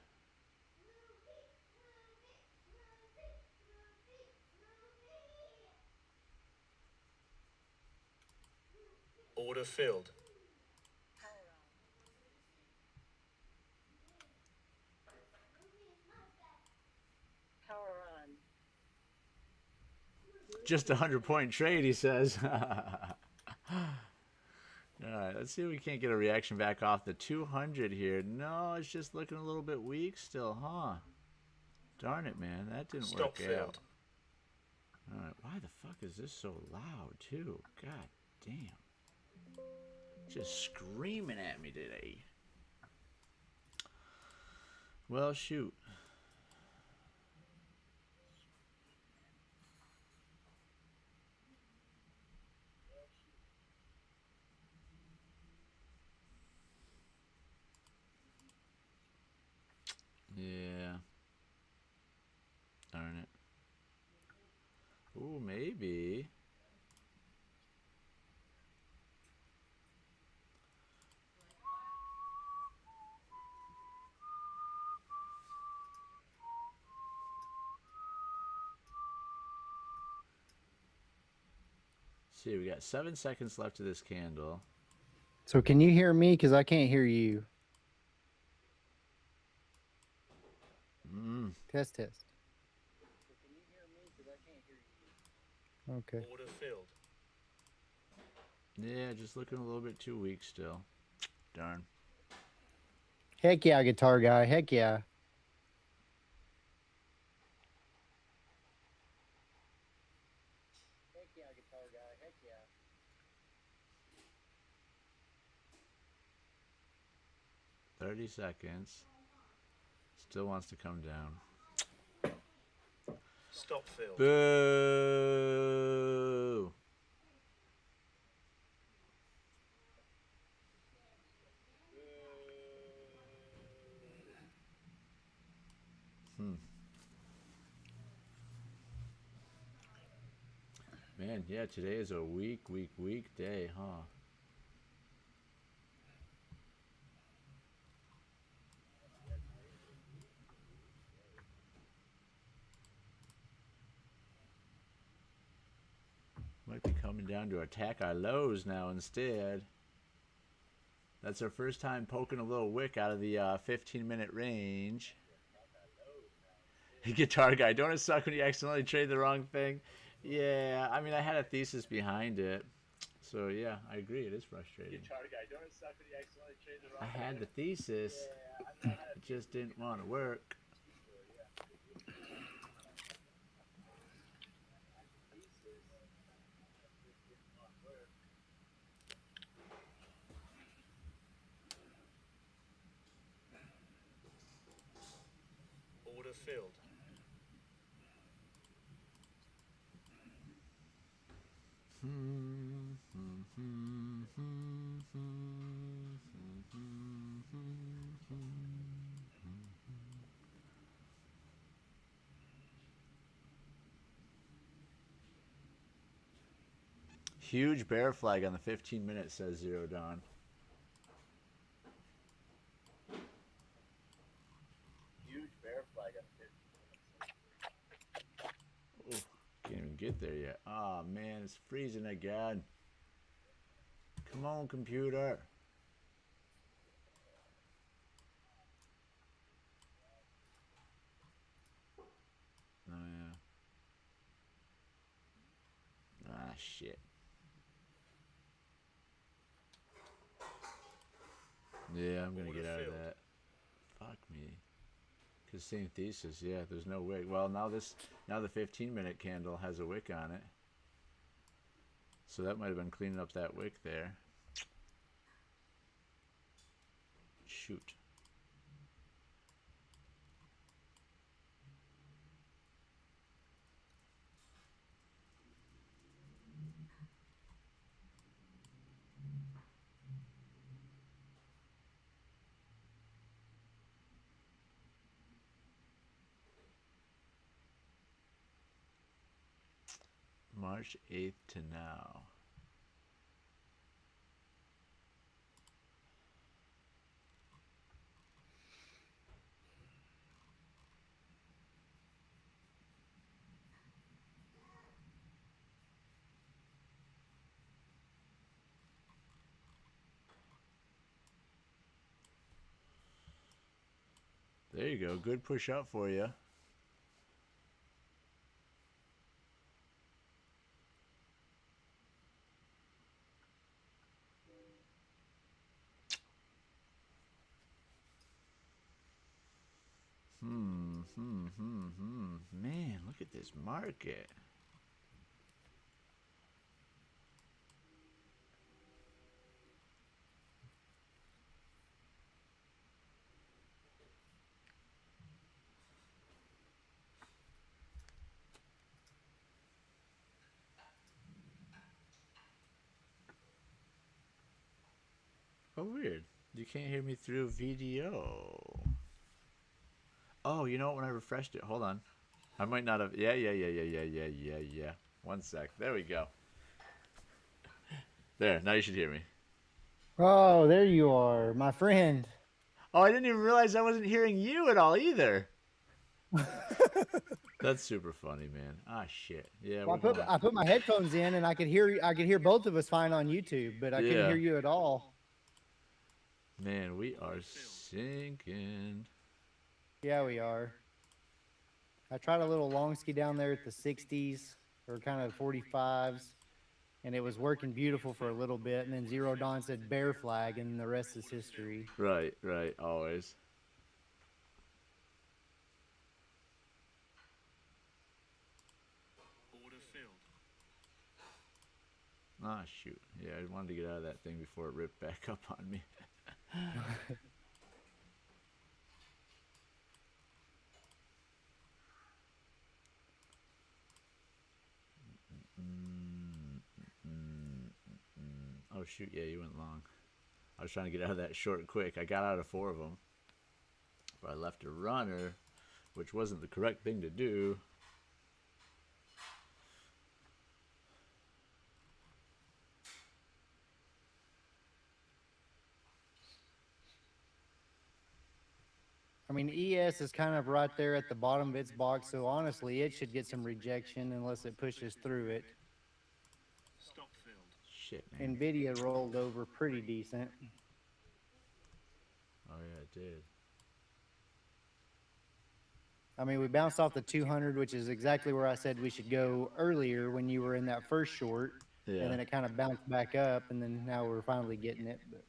Order filled. Just a 100-point trade, he says. Alright, let's see if we can't get a reaction back off the 200 here. No, it's just looking a little bit weak still, huh? Darn it, man. That didn't Stop work filled. out. Alright, why the fuck is this so loud, too? God damn. Just screaming at me today. Well, shoot. Yeah. Darn it. Ooh, maybe. See, we got 7 seconds left of this candle. So can you hear me? Because I can't hear you. Test, test. Okay. Order filled. Yeah, just looking a little bit too weak still. Darn. Heck yeah, guitar guy. Heck yeah. Heck yeah, guitar guy. Heck yeah. 30 seconds. Still wants to come down. Stop filled. Boo! Man, yeah, today is a weak day, huh? Might be coming down to attack our lows now instead. That's our first time poking a little wick out of the 15-minute range. Guitar guy, don't it suck when you accidentally trade the wrong thing? Yeah, I mean, I had a thesis behind it. So, yeah, I agree. It is frustrating. Guitar guy, don't it suck when you accidentally trade the wrong I had the thesis. It just didn't want to work. Order filled. Huge bear flag on the 15 minutes, says Zero Dawn. huge bear flag up there. Oh, can't even get there yet. Oh man, it's freezing again. Come on, computer. Oh yeah. Ah shit. Yeah, I'm gonna get out of that. Fuck me. Cause same thesis, yeah. There's no wick. Well, now the 15-minute candle has a wick on it. So that might have been cleaning up that wick there. Shoot. March 8th to now. There you go. Good push up for you. Man, look at this market. Oh, weird. You can't hear me through video. Oh, you know what? When I refreshed it, hold on. I might not have. Yeah. 1 sec. There we go. There. Now you should hear me. Oh, there you are, my friend. Oh, I didn't even realize I wasn't hearing you at all either. That's super funny, man. Ah, shit. Yeah. Well, We're I put my headphones in, and I could hear both of us fine on YouTube, but I couldn't Yeah. hear you at all. Man, we are sinking. Yeah, we are. I tried a little long ski down there at the 60s or kind of 45s, and it was working beautiful for a little bit, and then Zero Dawn said bear flag, and the rest is history. Right. Always. Order filled. Ah, shoot. Yeah, I wanted to get out of that thing before it ripped back up on me. Oh, shoot. Yeah, you went long. I was trying to get out of that short quick. I got out of 4 of them. But I left a runner, which wasn't the correct thing to do. I mean, ES is kind of right there at the bottom of its box, so honestly, it should get some rejection unless it pushes through it. Stop filled. Shit, man. NVIDIA rolled over pretty decent. Oh, yeah, it did. I mean, we bounced off the 200, which is exactly where I said we should go earlier when you were in that first short. Yeah. And then it kind of bounced back up, and then now we're finally getting it. But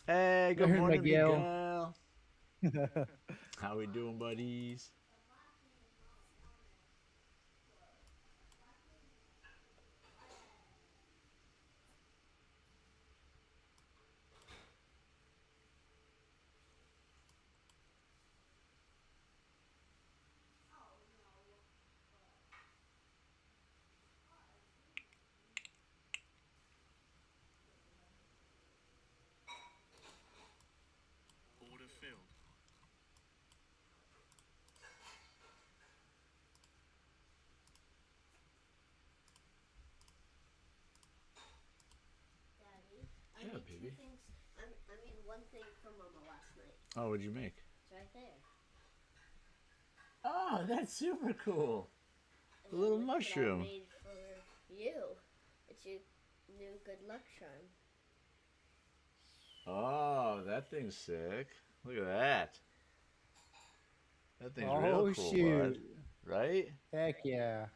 Hey, good There's morning, Miguel. Miguel. How we doing, buddies? Order filled. Daddy, I Yeah, made baby. 2 things. I made 1 thing for Mama last night. Oh, what'd you make? It's right there. Oh, that's super cool. And A little then look what mushroom. I made for you. It's your new good luck charm. Oh, that thing's sick. Look at that. That thing's Oh, real cool, shoot. bud. Right? heck yeah.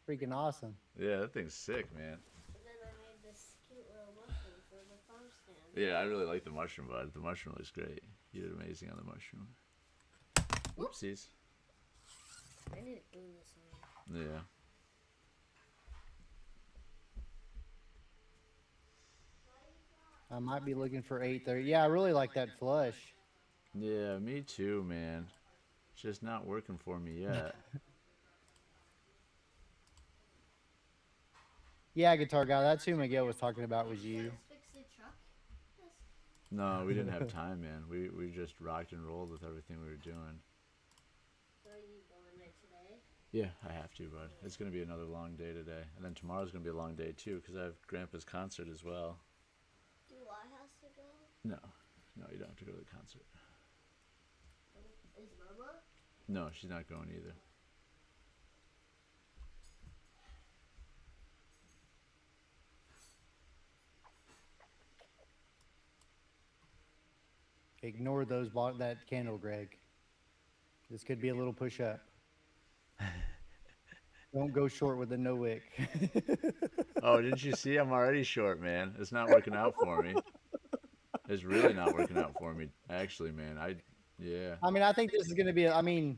Freaking awesome. Yeah, that thing's sick, man. And then I made this cute little mushroom for the farm stand. Yeah, I really like the mushroom, bud. The mushroom looks great. You did amazing on the mushroom. Oopsies. I need to glue this on. Yeah. I might be looking for 830. Yeah, I really like that flush. Yeah, me too, man. It's just not working for me yet. Yeah, guitar guy. That's who Miguel was talking about. Was you? Let's fix the truck. Yes. No, we didn't have time, man. We just rocked and rolled with everything we were doing. So are you going there today? Yeah, I have to, bud. It's going to be another long day today. And then tomorrow's going to be a long day, too, because I have Grandpa's concert as well. Do I have to go? No, No, you don't have to go to the concert. Is Mama? No, she's not going either. Ignore that candle, Greg. This could be a little push up. Don't go short with a no wick. Oh, didn't you see? I'm already short, man. It's not working out for me. It's really not working out for me, actually, man. Yeah. I mean, I think this is going to be. I mean,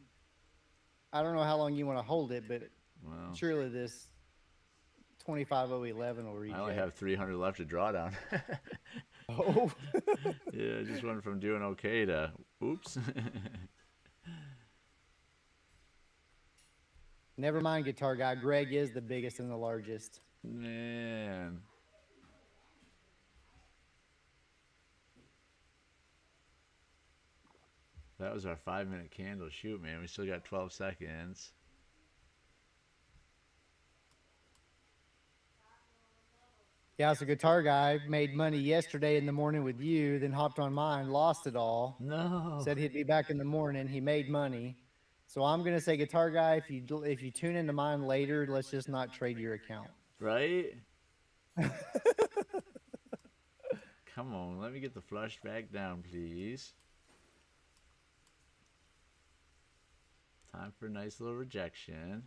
I don't know how long you want to hold it, but Well, surely this 25011 will reject. I only have 300 left to draw down. Oh. Yeah, I just went from doing okay to oops. Never mind, guitar guy. Greg is the biggest and the largest. Man. That was our 5-minute candle. Shoot, man. We still got 12 seconds. Yeah, so guitar guy made money yesterday in the morning with you, then hopped on mine, lost it all. No. Said he'd be back in the morning. He made money. So I'm going to say, guitar guy, if you tune into mine later, let's just not trade your account. Right? Come on, let me get the flush back down, please. Time for a nice little rejection.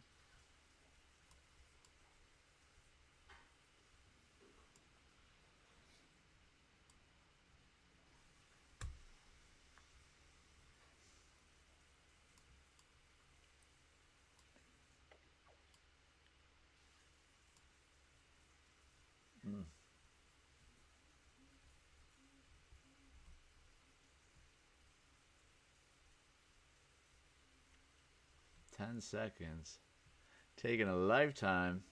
Mm. 10 seconds. Taking a lifetime.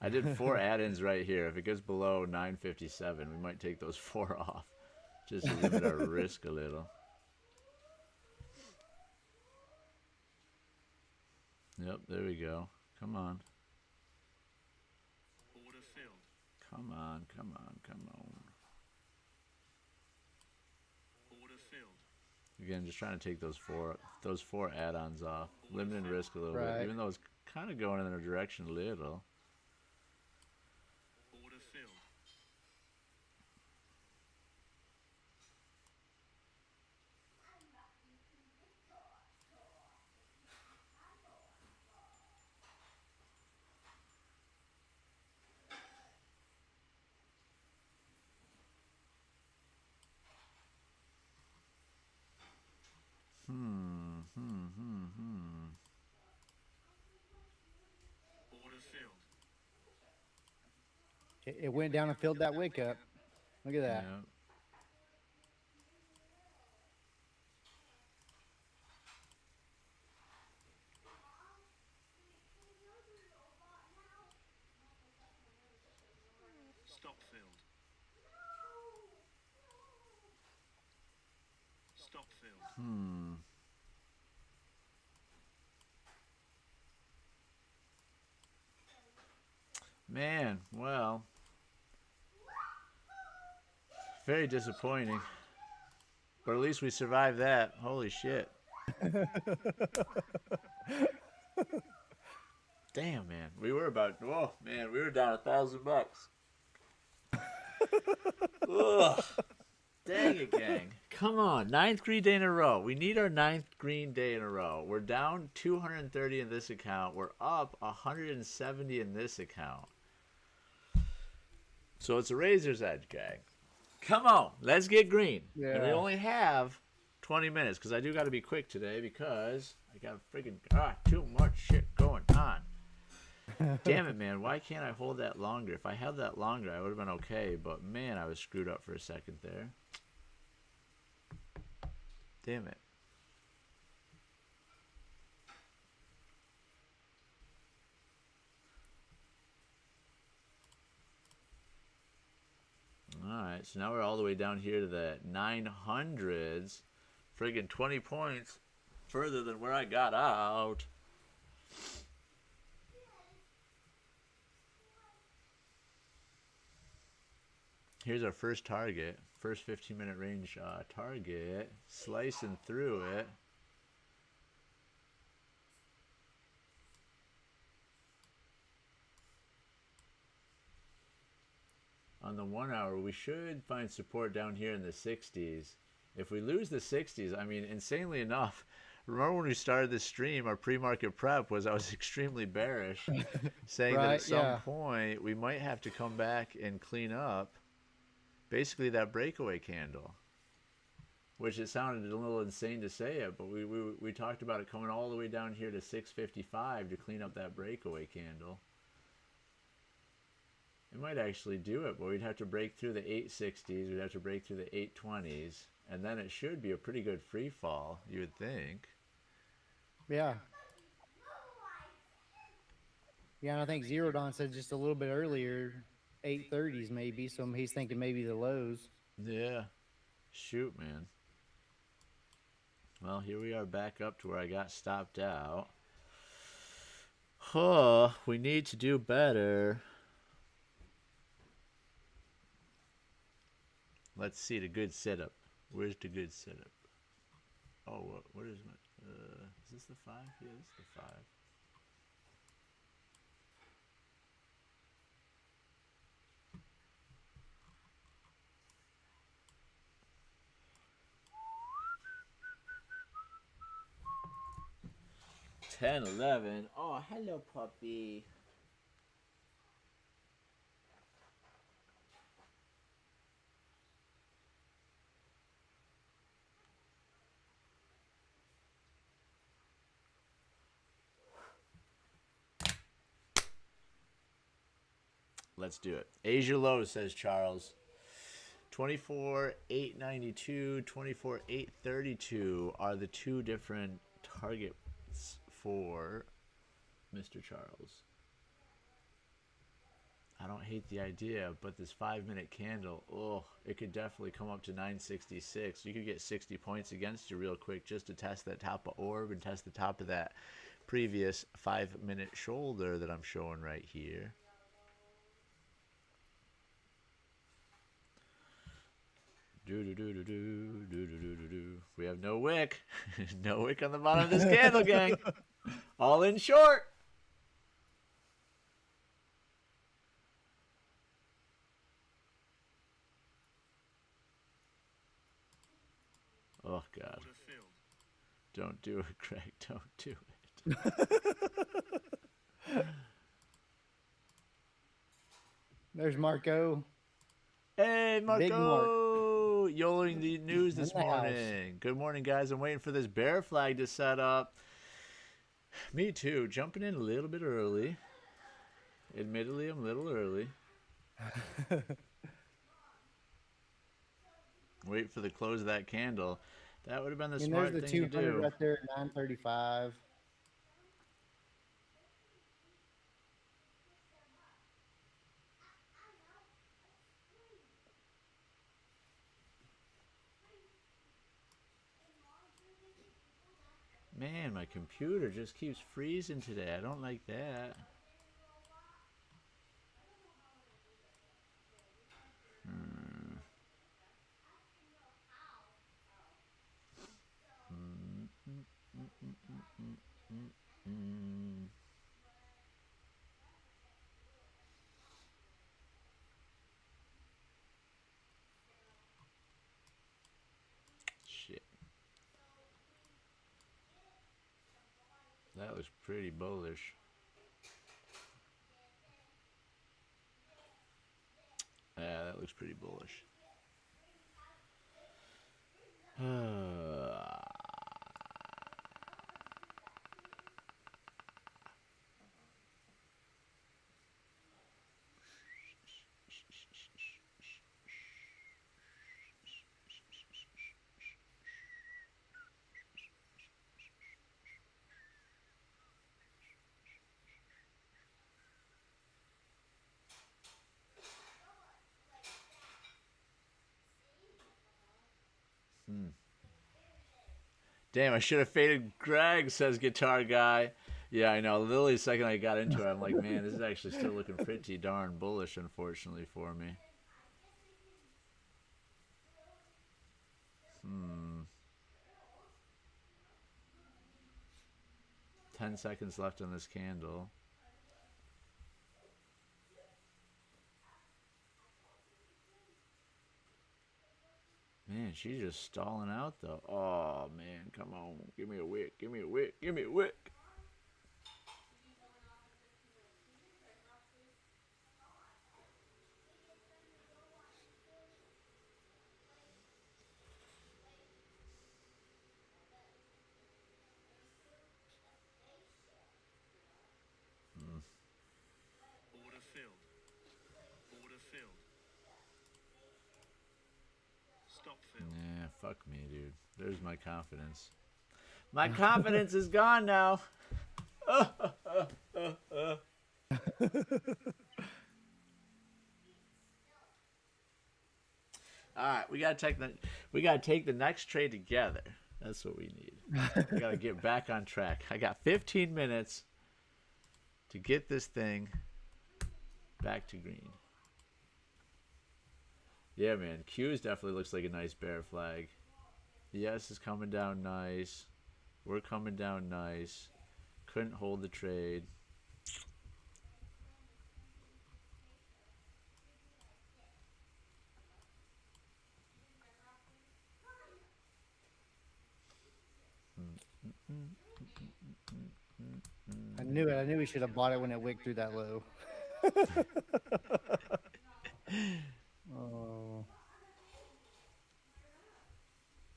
I did 4 add-ins right here. If it goes below 957, we might take those 4 off. Just to limit our risk a little. Yep, there we go. Come on. Order filled. Come on, come on, come on. Order filled. Again, just trying to take those four add-ons off. Limiting risk a little bit, even though it's kind of going in their direction a little. Order filled. Order filled. It went down and filled that wick up. Look at that. Yeah. Stop filled. Stop filled. Man, well, very disappointing. But at least we survived that. Holy shit. Damn, man. We were about, whoa, man, we were down $1,000. Ugh. Dang it, gang. Come on. 9th green day in a row. We need our 9th green day in a row. We're down 230 in this account. We're up 170 in this account. So it's a razor's edge, gang. Come on. Let's get green. Yeah. And we only have 20 minutes because I do got to be quick today because I got freaking too much shit going on. Damn it, man. Why can't I hold that longer? If I held that longer, I would have been okay. But, man, I was screwed up for a second there. Damn it. Alright, so now we're all the way down here to the 900s. Friggin' 20 points further than where I got out. Here's our first target. First 15-minute range target. Slicing through it. On the 1 hour, we should find support down here in the 60s. If we lose the 60s, I mean, insanely enough, remember when we started this stream, our pre-market prep was I was extremely bearish, saying that at some point we might have to come back and clean up basically that breakaway candle. Which it sounded a little insane to say it, but we talked about it coming all the way down here to 655 to clean up that breakaway candle. It might actually do it, but we'd have to break through the 860s, we'd have to break through the 820s, and then it should be a pretty good free fall, you would think. Yeah. Yeah, and I think Zero Dawn said just a little bit earlier, 830s maybe, so he's thinking maybe the lows. Yeah. Shoot, man. Well, here we are back up to where I got stopped out. Huh, we need to do better. Let's see the good setup. Where's the good setup? Oh, what is my... is this the 5? Yeah, this is the 5. $10, $11. Oh, hello, puppy. Let's do it. Asia low, says Charles. 24,892, 24,832 are the two different targets for Mr. Charles. I don't hate the idea, but this 5-minute candle, oh, it could definitely come up to 966. You could get 60 points against you real quick just to test that top of orb and test the top of that previous 5-minute shoulder that I'm showing right here. We have no wick. No wick on the bottom of this candle, gang. All in short. Oh, God. Don't do it, Craig. Don't do it. There's Marco. Hey, Marco. Big Mark. YOLOing the news this morning. House. Good morning, guys. I'm waiting for this bear flag to set up. Me too. Jumping in a little bit early. Admittedly, I'm a little early. Wait for the close of that candle. That would have been the smart there's the thing to 200 do. right there at 935. Man, my computer just keeps freezing today. I don't like that. Shit. That was pretty bullish. Yeah, that looks pretty bullish. Damn, I should have faded Greg, says Guitar Guy. Yeah, I know. Literally, the second I got into it, I'm like, man, this is actually still looking pretty darn bullish, unfortunately, for me. $10 seconds left on this candle. Man, she's just stalling out though. Oh man, come on. Give me a wick. Give me a wick. Give me a wick. Order filled. Order filled. Stop filled. Yeah, fuck me, dude. There's my confidence. My confidence is gone now. All right, we gotta take the next trade together. That's what we need. We gotta get back on track. I got 15 minutes to get this thing back to green. Yeah, man. Q's definitely looks like a nice bear flag. The S is coming down nice. We're coming down nice. Couldn't hold the trade. I knew it. I knew we should have bought it when it wicked through that low. Oh.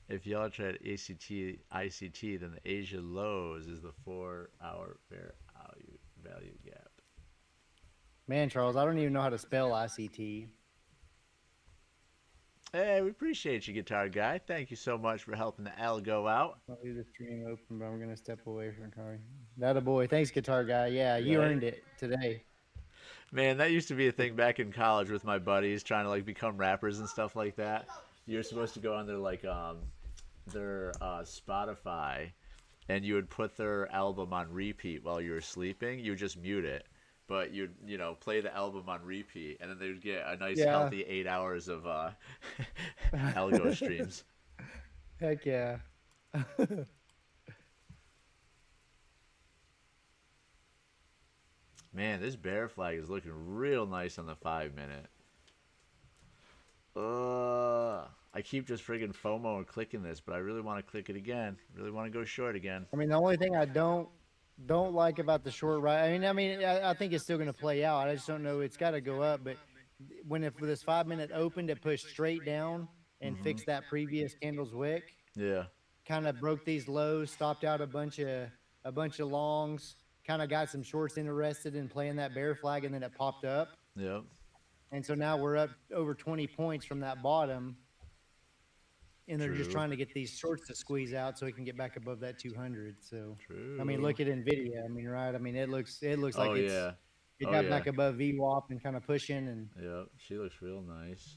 If y'all trade ICT, then the Asia lows is the 4-hour fair value gap. Man, Charles, I don't even know how to spell ICT. Hey, we appreciate you, guitar guy. Thank you so much for helping the algo out. I'll leave the stream open, but I'm going to step away from the car. That a boy. Thanks, guitar guy. Yeah, you Right. earned it today. Man, that used to be a thing back in college with my buddies trying to like become rappers and stuff like that. You're supposed to go on their Spotify, and you would put their album on repeat while you were sleeping. You would just mute it, but you'd play the album on repeat, and then they'd get a nice healthy 8 hours of algo streams. Heck yeah. Man, this bear flag is looking real nice on the 5-minute. I keep just friggin' FOMO and clicking this, but I really want to click it again. Really want to go short again. I mean, the only thing I don't like about the short right. I think it's still going to play out. I just don't know. It's got to go up, but when this 5-minute opened, it pushed straight down and fixed that previous candle's wick. Yeah. Kind of broke these lows, stopped out a bunch of longs. Kind of got some shorts interested in playing that bear flag, and then it popped up. Yep. And so now we're up over 20 points from that bottom. And they're just True. trying to get these shorts to squeeze out so we can get back above that 200. So, True. I mean, look at Nvidia. I mean, right? I mean, it looks like Oh, yeah. it Oh, got yeah. back above VWAP and kind of pushing. And Yep. She looks real nice.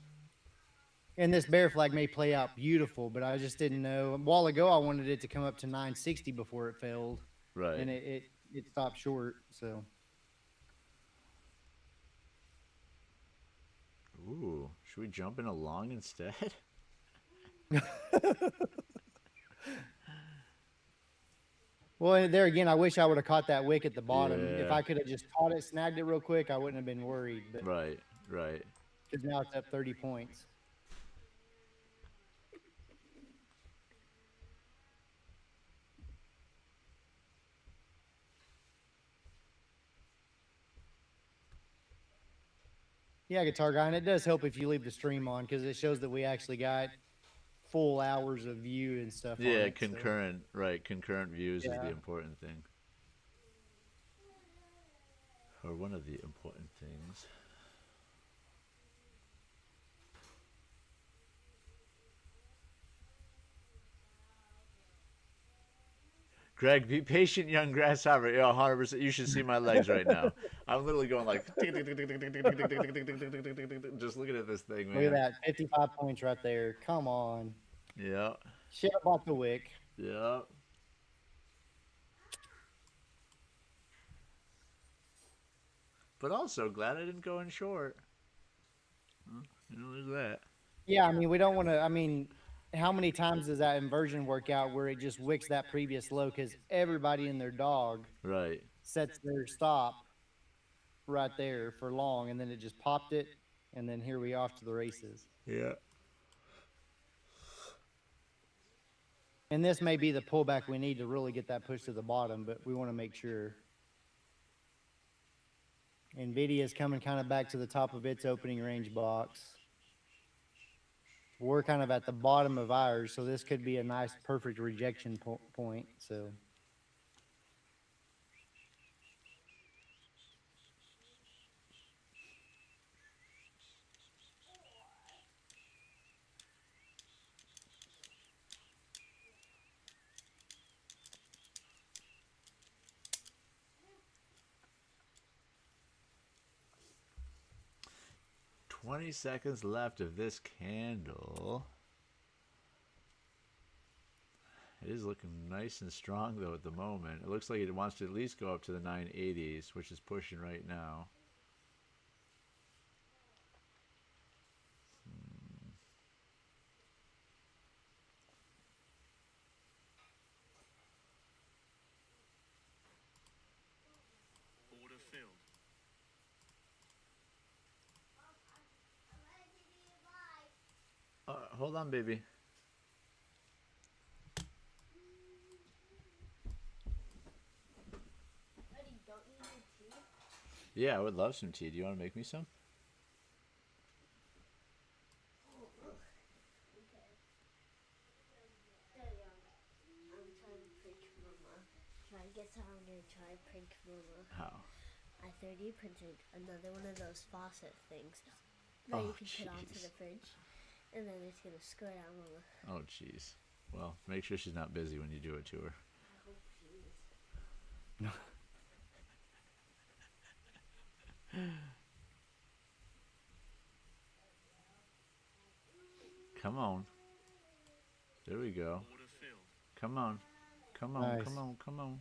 this bear flag may play out beautiful, but I just didn't know. A while ago, I wanted it to come up to 960 before it failed, Right. and it stopped short. So. Ooh. Should we jump in a long instead? Well, there again, I wish I would have caught that wick at the bottom. Yeah. If I could have just caught it, snagged it real quick, I wouldn't have been worried. But Right. Right. because now it's up 30 points. Yeah, guitar guy, and it does help if you leave the stream on because it shows that we actually got full hours of view and stuff. on Yeah, it, so. concurrent. Right. Concurrent views is Yeah. the important thing. Or one of the important things. Greg, be patient, young grasshopper. Yeah, 100%. You should see my legs right now. I'm literally going like, just looking at this thing, man. Look at that, 55 points right there. Come on. Yeah, Should have bought the wick. yeah. But also, glad I didn't go in short. Huh? There's that. Yeah, I mean, we don't want to. I mean, how many times does that inversion work out where it just wicks that previous low because everybody and their dog Right. sets their stop right there for long, and then it just popped it, and then here we off to the races. Yeah. And this may be the pullback we need to really get that push to the bottom, but we want to make sure. NVIDIA is coming kind of back to the top of its opening range box. We're kind of at the bottom of ours, so this could be a nice, perfect rejection point. So. "20 seconds left of this candle." It is looking nice and strong though at the moment. It looks like it wants to at least go up to the 980s, which is pushing right now. Order filled. Hold on, baby. Eddie, don't you need tea? Yeah, I would love some tea. Do you want to make me some? Okay. Daddy, I'm trying to prank Mama. Guess how I'm gonna try to prank Mama. How? I 3D printed another one of those faucet things that you Oh, can put onto jeez. the fridge, and then it's gonna squirt out Mama. Oh, jeez. Well, make sure she's not busy when you do it to her. I hope she is. Come on. There we go. Order filled. Come on. Come on, Nice. come on, come on.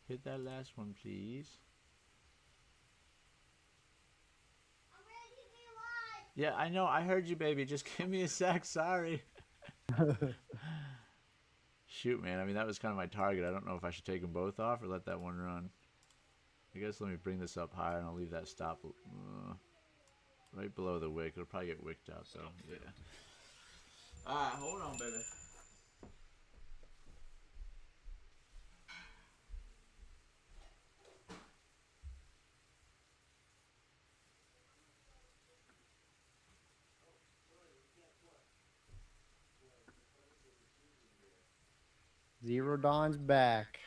Hit that last one, please. Yeah, I know. I heard you, baby. Just give me a sec. Sorry. Shoot, man. I mean, that was kind of my target. I don't know if I should take them both off or let that one run. I guess let me bring this up higher, and I'll leave that stop right below the wick. It'll probably get wicked out, so yeah. Alright, hold on, baby. Zero Dawn's back.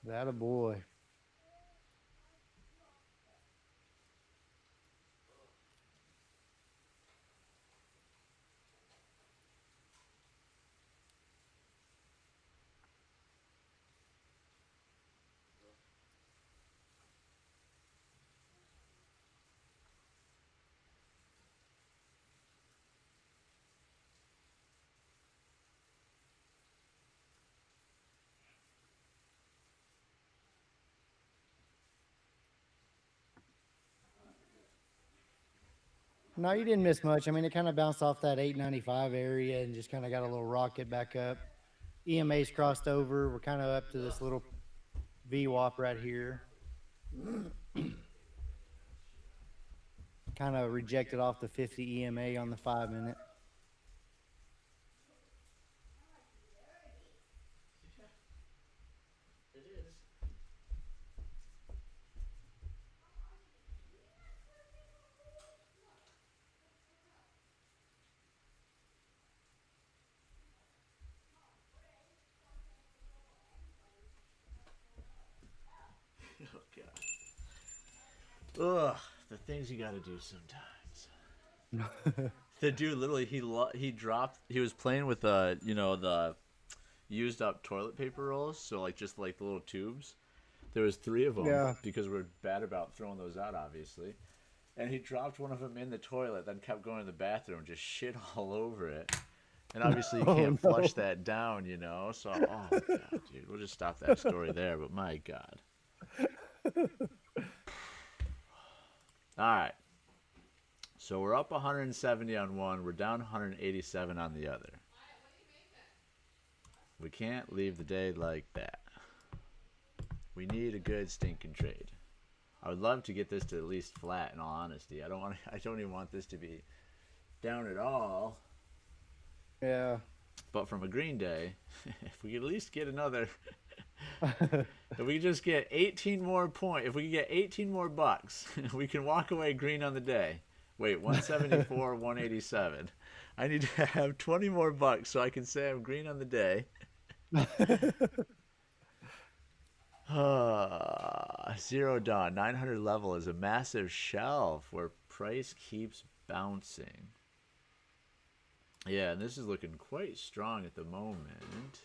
That a boy. No, you didn't miss much. I mean, it kind of bounced off that 895 area and just kind of got a little rocket back up. EMA's crossed over. We're kind of up to this little VWAP right here. Kind of rejected off the 50 EMA on the 5-minute. It is. Oh, God. Ugh, the things you gotta do sometimes. The dude literally, he dropped, he was playing with, you know, the used up toilet paper rolls, so like just like the little tubes. There was 3 of them, Yeah. because we're bad about throwing those out, obviously. And he dropped one of them in the toilet, then kept going to the bathroom, just shit all over it. And obviously you Oh, can't no. flush that down, you know. So, oh my God, dude, we'll just stop that story there. But my God. All right. So we're up 170 on one. We're down 187 on the other. We can't leave the day like that. We need a good stinking trade. I would love to get this to at least flat, in all honesty. I don't even want this to be down at all. Yeah. But from a green day, if we could at least get another, if we could just get 18 more points, if we could get 18 more bucks, we can walk away green on the day. Wait, 174, 187. I need to have 20 more bucks so I can say I'm green on the day. Zero Dawn, 900 level is a massive shelf where price keeps bouncing. Yeah, and this is looking quite strong at the moment.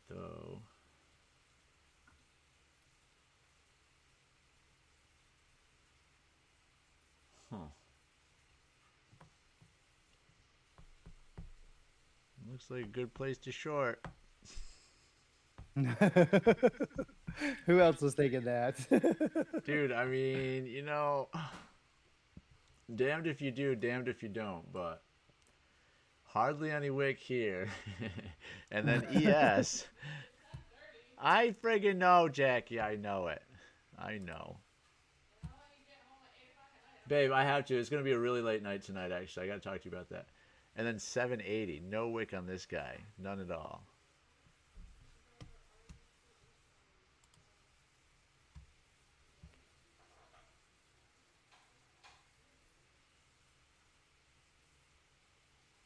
Though. Huh. Looks like a good place to short. Who else was thinking that? Dude, I mean, you know, damned if you do, damned if you don't, but hardly any wick here. And then ES. I friggin' know, Jackie. I know it. I know. Babe, I have to. It's going to be a really late night tonight, actually. I got to talk to you about that. And then 780. No wick on this guy. None at all.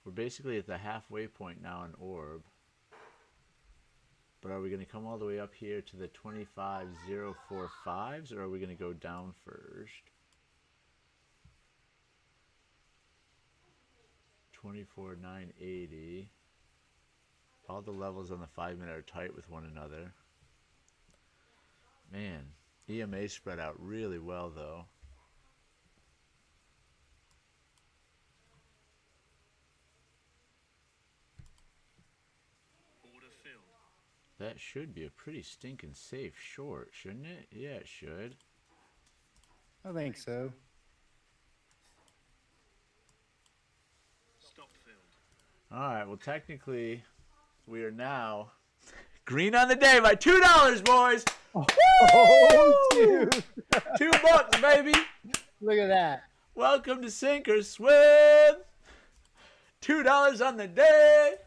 We're basically at the halfway point now in orb. But are we going to come all the way up here to the 25045s, or are we going to go down first? 24,980. All the levels on the 5 minute are tight with one another. Man, EMA spread out really well though. Order filled. That should be a pretty stinking safe short, shouldn't it? Yeah, it should. I think so. Stop filled. Alright, well technically we are now green on the day by $2, boys! Oh, dude. $2, baby! Look at that. Welcome to Sink or Swim! $2 on the day!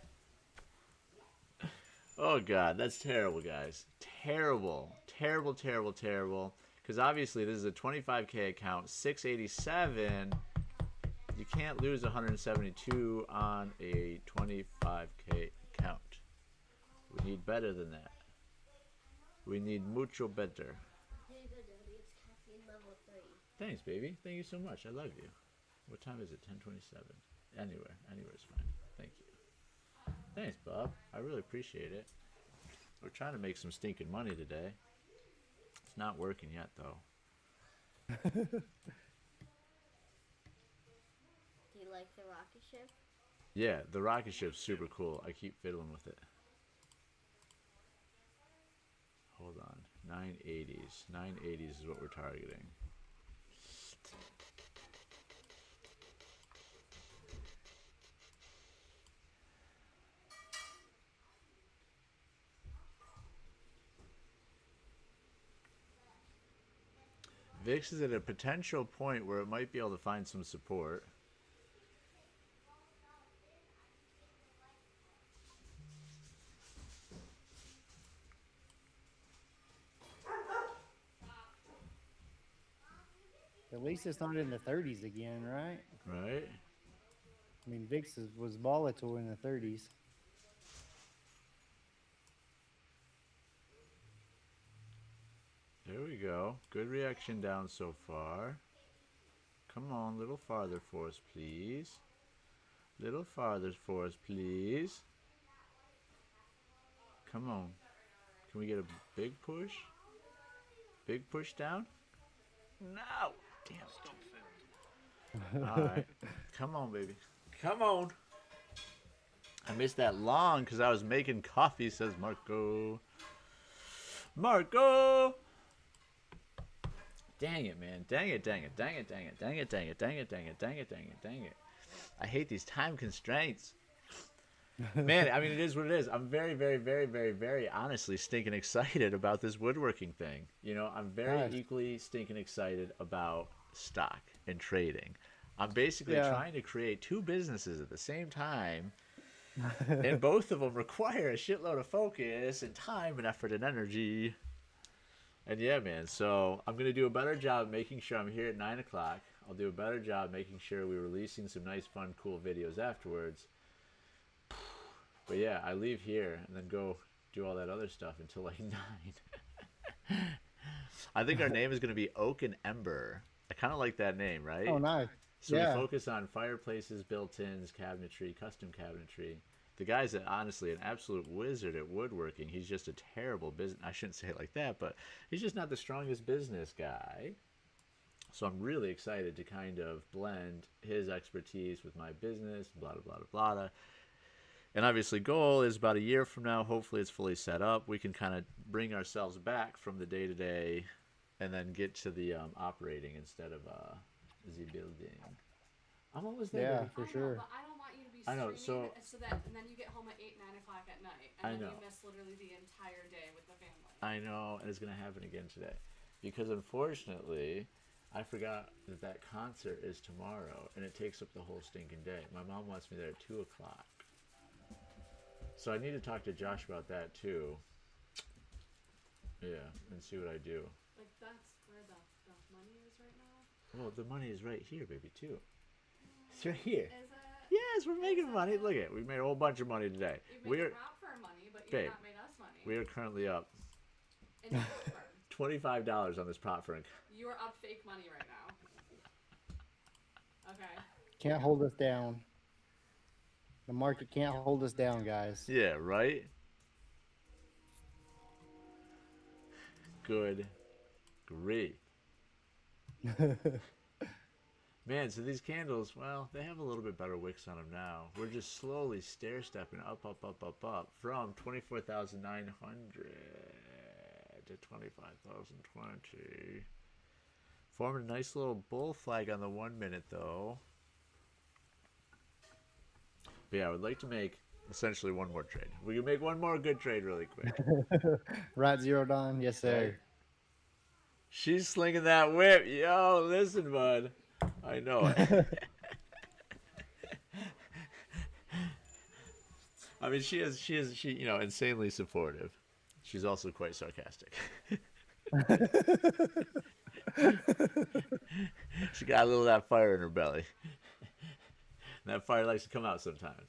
Oh god, that's terrible, guys. Terrible. Terrible, terrible, terrible. Because obviously this is a 25k account, 687. You can't lose 172 on a 25k account. We need better than that. We need mucho better. Here you go, Daddy. It's caffeine level 3. Thanks, baby. Thank you so much. I love you. What time is it? 10:27. Anywhere's fine. Thank you. Thanks, Bob. I really appreciate it. We're trying to make some stinking money today. It's not working yet, though. Do you like the rocket ship? Yeah, the rocket ship's super cool. I keep fiddling with it. Hold on. 980s. 980s is what we're targeting. VIX is at a potential point where it might be able to find some support. At least it's not in the 30s again, right? Right? I mean, VIX was volatile in the 30s. There we go. Good reaction down so far. Come on, a little farther for us, please. Little farther for us, please. Come on. Can we get a big push? Big push down? No! Damn it. Stop filled. Alright. Come on, baby. Come on. I missed that long because I was making coffee, says Marco. Marco! Dang it, man. Dang it, dang it, dang it, dang it, dang it, dang it, dang it, dang it, dang it, dang it, dang it. I hate these time constraints. Man, I mean, it is what it is. I'm very, very, very, very, very honestly stinking excited about this woodworking thing. You know, I'm very Nice. equally stinking excited about stock and trading. I'm basically Yeah. trying to create two businesses at the same time, and both of them require a shitload of focus and time and effort and energy. And yeah, man, so I'm going to do a better job making sure I'm here at 9 o'clock. I'll do a better job making sure we're releasing some nice, fun, cool videos afterwards. But yeah, I leave here and then go do all that other stuff until like 9. I think our name is going to be Oak and Ember. I kind of like that name, right? Oh, nice. So Yeah. we focus on fireplaces, built-ins, cabinetry, custom cabinetry. The guy's honestly an absolute wizard at woodworking. He's just a terrible business. I shouldn't say it like that, but he's just not the strongest business guy. So I'm really excited to kind of blend his expertise with my business, blah, blah, blah, blah, blah. And obviously goal is about a year from now, hopefully it's fully set up. We can kind of bring ourselves back from the day-to-day and then get to the operating instead of the building. I'm almost there. Yeah, baby. for I know, sure. but I don't want you to be I know, streaming so- that, and then you get home at 8, 9 o'clock at night, and I then know. you miss literally the entire day with the family. I know, and it's going to happen again today. Because unfortunately, I forgot that that concert is tomorrow, and it takes up the whole stinking day. My mom wants me there at 2 o'clock. So I need to talk to Josh about that, too. Yeah, and see what I do. Like, that's where the money is right now. Well, the money is right here, baby, too. It's right here. Is it? Yes, we're making money. Look at it. We made a whole bunch of money today. You've made We're the prop firm money, but you've Babe, not made us money. we are currently up In the prop firm. $25 on this prop firm. You are up fake money right now. Okay. Can't hold us down. The market can't hold us down, guys. Yeah, right? Good grief. Man, so these candles, well, they have a little bit better wicks on them now. We're just slowly stair-stepping up, up, up, up, up from 24,900 to 25,020. Forming a nice little bull flag on the 1 minute, though. But yeah, I would like to make essentially one more trade. We can make one more good trade really quick. Right, Zero Don? Yes, sir. She's slinging that whip. Yo, listen, bud. I know it. I mean, she is, you know, insanely supportive. She's also quite sarcastic. She got a little of that fire in her belly. And that fire likes to come out sometimes.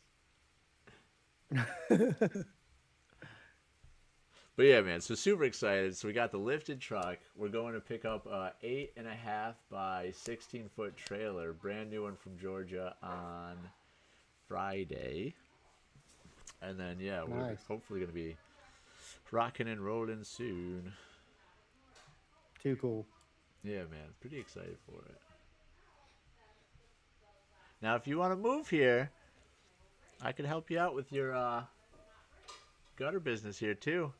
But yeah, man, so super excited. So we got the lifted truck. We're going to pick up a 8.5 by 16-foot trailer, brand new one from Georgia on Friday. And then, yeah, we're Nice. hopefully going to be rocking and rolling soon. Too cool. Yeah, man, pretty excited for it. Now, if you want to move here, I could help you out with your gutter business here, too.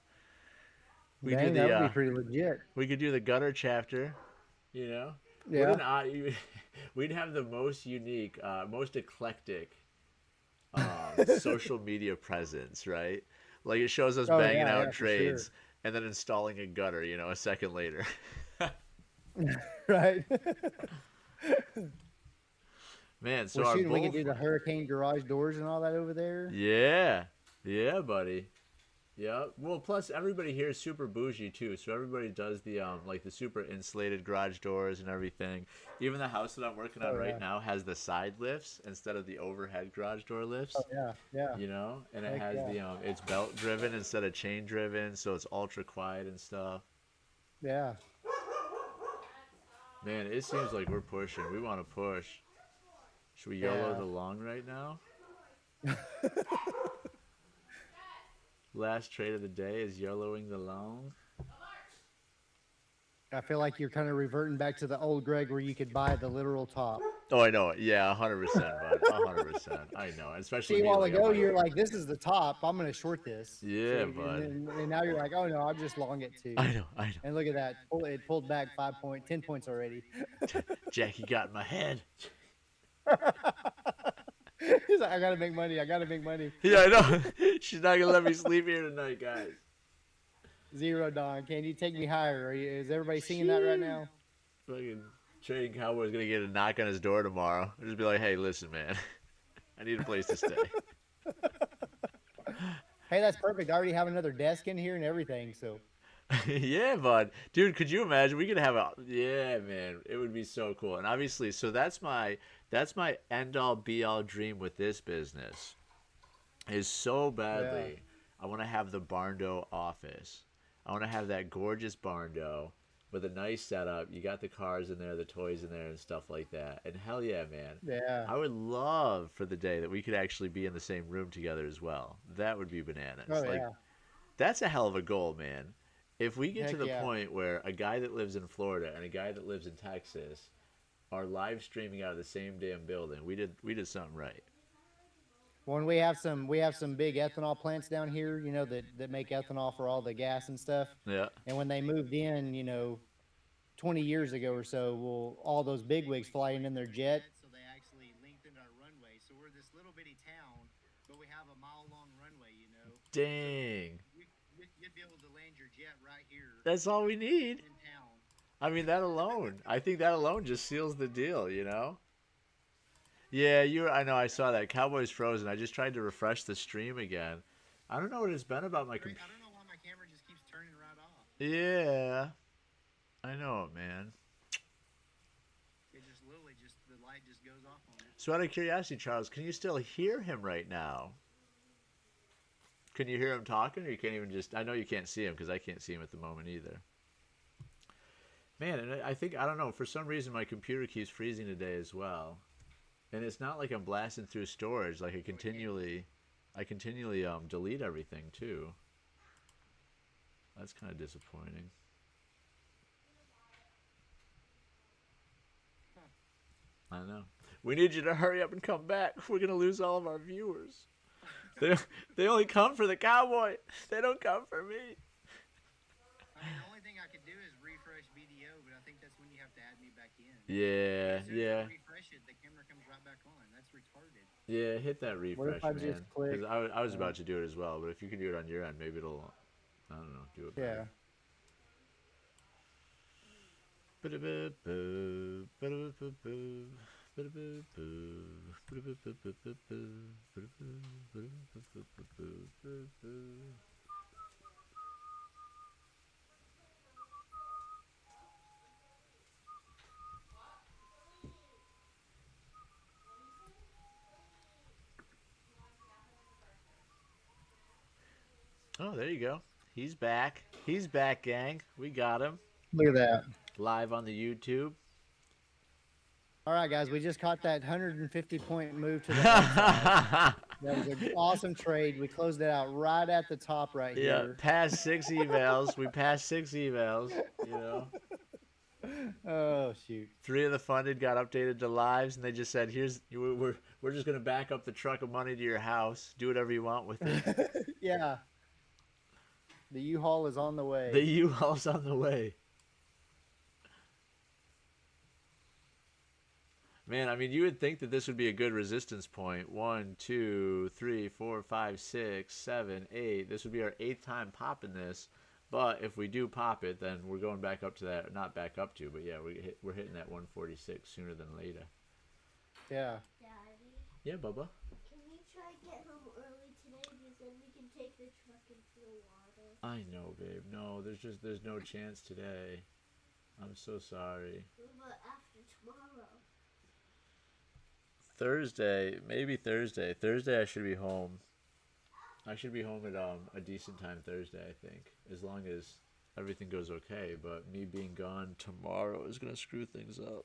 We Dang, do that would the be pretty legit. we could do the gutter chapter, you know. Yeah. What an odd, we'd have the most unique, most eclectic social media presence, right? Like it shows us Oh, banging yeah, out for trades sure. and then installing a gutter, you know, a second later. Right. Man, so Well, our shoot, we could bull- do the hurricane garage doors and all that over there. Yeah, yeah, buddy. Yeah. Well, plus everybody here is super bougie too, so everybody does the like the super insulated garage doors and everything. Even the house that I'm working on Oh, right yeah. now has the side lifts instead of the overhead garage door lifts. Oh, yeah, yeah. You know, and it Heck has yeah. the it's belt driven instead of chain driven, so it's ultra quiet and stuff. Yeah. Man, it seems like we're pushing. We want to push. Should we YOLO Yeah. the long right now? Last trade of the day is YOLOing the long. I feel like you're kind of reverting back to the old Greg where you could buy the literal top. Oh, I know. Yeah, 100%, bud. 100%. I know. Especially See, a me. while Like, ago, you're like, this is the top. I'm going to short this. yeah, See, bud. and now you're like, oh, no, I'll just long it too. I know. I know. And look at that. It pulled back 10 points already. Jackie got in my head. He's like, I got to make money. I got to make money. Yeah, I know. She's not gonna let me sleep here tonight, guys. Zero Dawn. Can you take me higher? Is everybody singing that right now? Fucking Trading Cowboy's gonna get a knock on his door tomorrow. I'll just be like, hey, listen, man. I need a place to stay. Hey, that's perfect. I already have another desk in here and everything. So Yeah, bud. Dude, could you imagine? We could have a yeah, man. It would be so cool. And obviously, so that's my end all be all dream with this business. Is so badly. I want to have the Barndo office. I want to have that gorgeous Barndo with a nice setup. You got the cars in there, the toys in there, and stuff like that. And hell yeah, man. yeah. I would love for the day that we could actually be in the same room together as well. That would be bananas. Oh, like, yeah. that's a hell of a goal, man. If we get to Heck the yeah. point where a guy that lives in Florida and a guy that lives in Texas are live streaming out of the same damn building, we did something right. When we have some big ethanol plants down here, that make ethanol for all the gas and stuff. Yeah. And when they moved in, 20 years ago or so, all those bigwigs flying in their jet. So they actually lengthened our runway. So we're this little bitty town, but we have a mile-long runway, Dang. You'd be able to land your jet right here That's all we need. in town. I mean, that alone. I think that alone just seals the deal, Yeah, I know, I saw that. Cowboys Frozen. I just tried to refresh the stream again. I don't know what it's been about my computer. I don't know why my camera just keeps turning right off. Yeah. I know it, man. It just literally the light just goes off on it. So out of curiosity, Charles, can you still hear him right now? Can you hear him talking, or you can't even just... I know you can't see him, because I can't see him at the moment either. Man, and I think, I don't know, for some reason my computer keeps freezing today as well. And it's not like I'm blasting through storage, like I continually delete everything too. That's kind of disappointing. I know. We need you to hurry up and come back. We're gonna lose all of our viewers. They only come for the cowboy. They don't come for me. I mean, the only thing I could do is refresh BDO, but I think that's when you have to add me back in. Yeah, yeah. Refresh it, the camera comes right back on. That's retarded. Yeah, hit that refresh, if I man. just click- 'Cause I was about to do it as well, but if you can do it on your end, maybe it'll, I don't know, do it Yeah. better. Oh, there you go. He's back. He's back, gang. We got him. Look at that. Live on the YouTube. All right, guys, we just caught that 150-point move to the outside. That was an awesome trade. We closed it out right at the top right Yeah, here. past 6 evals. We passed 6 evals, Oh, shoot. 3 of the funded got updated to lives, and they just said, we're just going to back up the truck of money to your house. Do whatever you want with it. Yeah. The U-Haul is on the way. The U-Haul's on the way. Man, I mean, you would think that this would be a good resistance point. 1, 2, 3, 4, 5, 6, 7, 8. This would be our 8th time popping this. But if we do pop it, then we're going back up to that. Not back up to, but yeah, we're hitting that 146 sooner than later. Yeah. Daddy, Yeah, Bubba. can we try to get home early today because then we can take the truck into the water? I know, babe. No, there's no chance today. I'm so sorry. What about after tomorrow? Thursday, maybe Thursday. Thursday I should be home. I should be home at a decent time Thursday, I think, as long as everything goes okay. But me being gone tomorrow is gonna screw things up.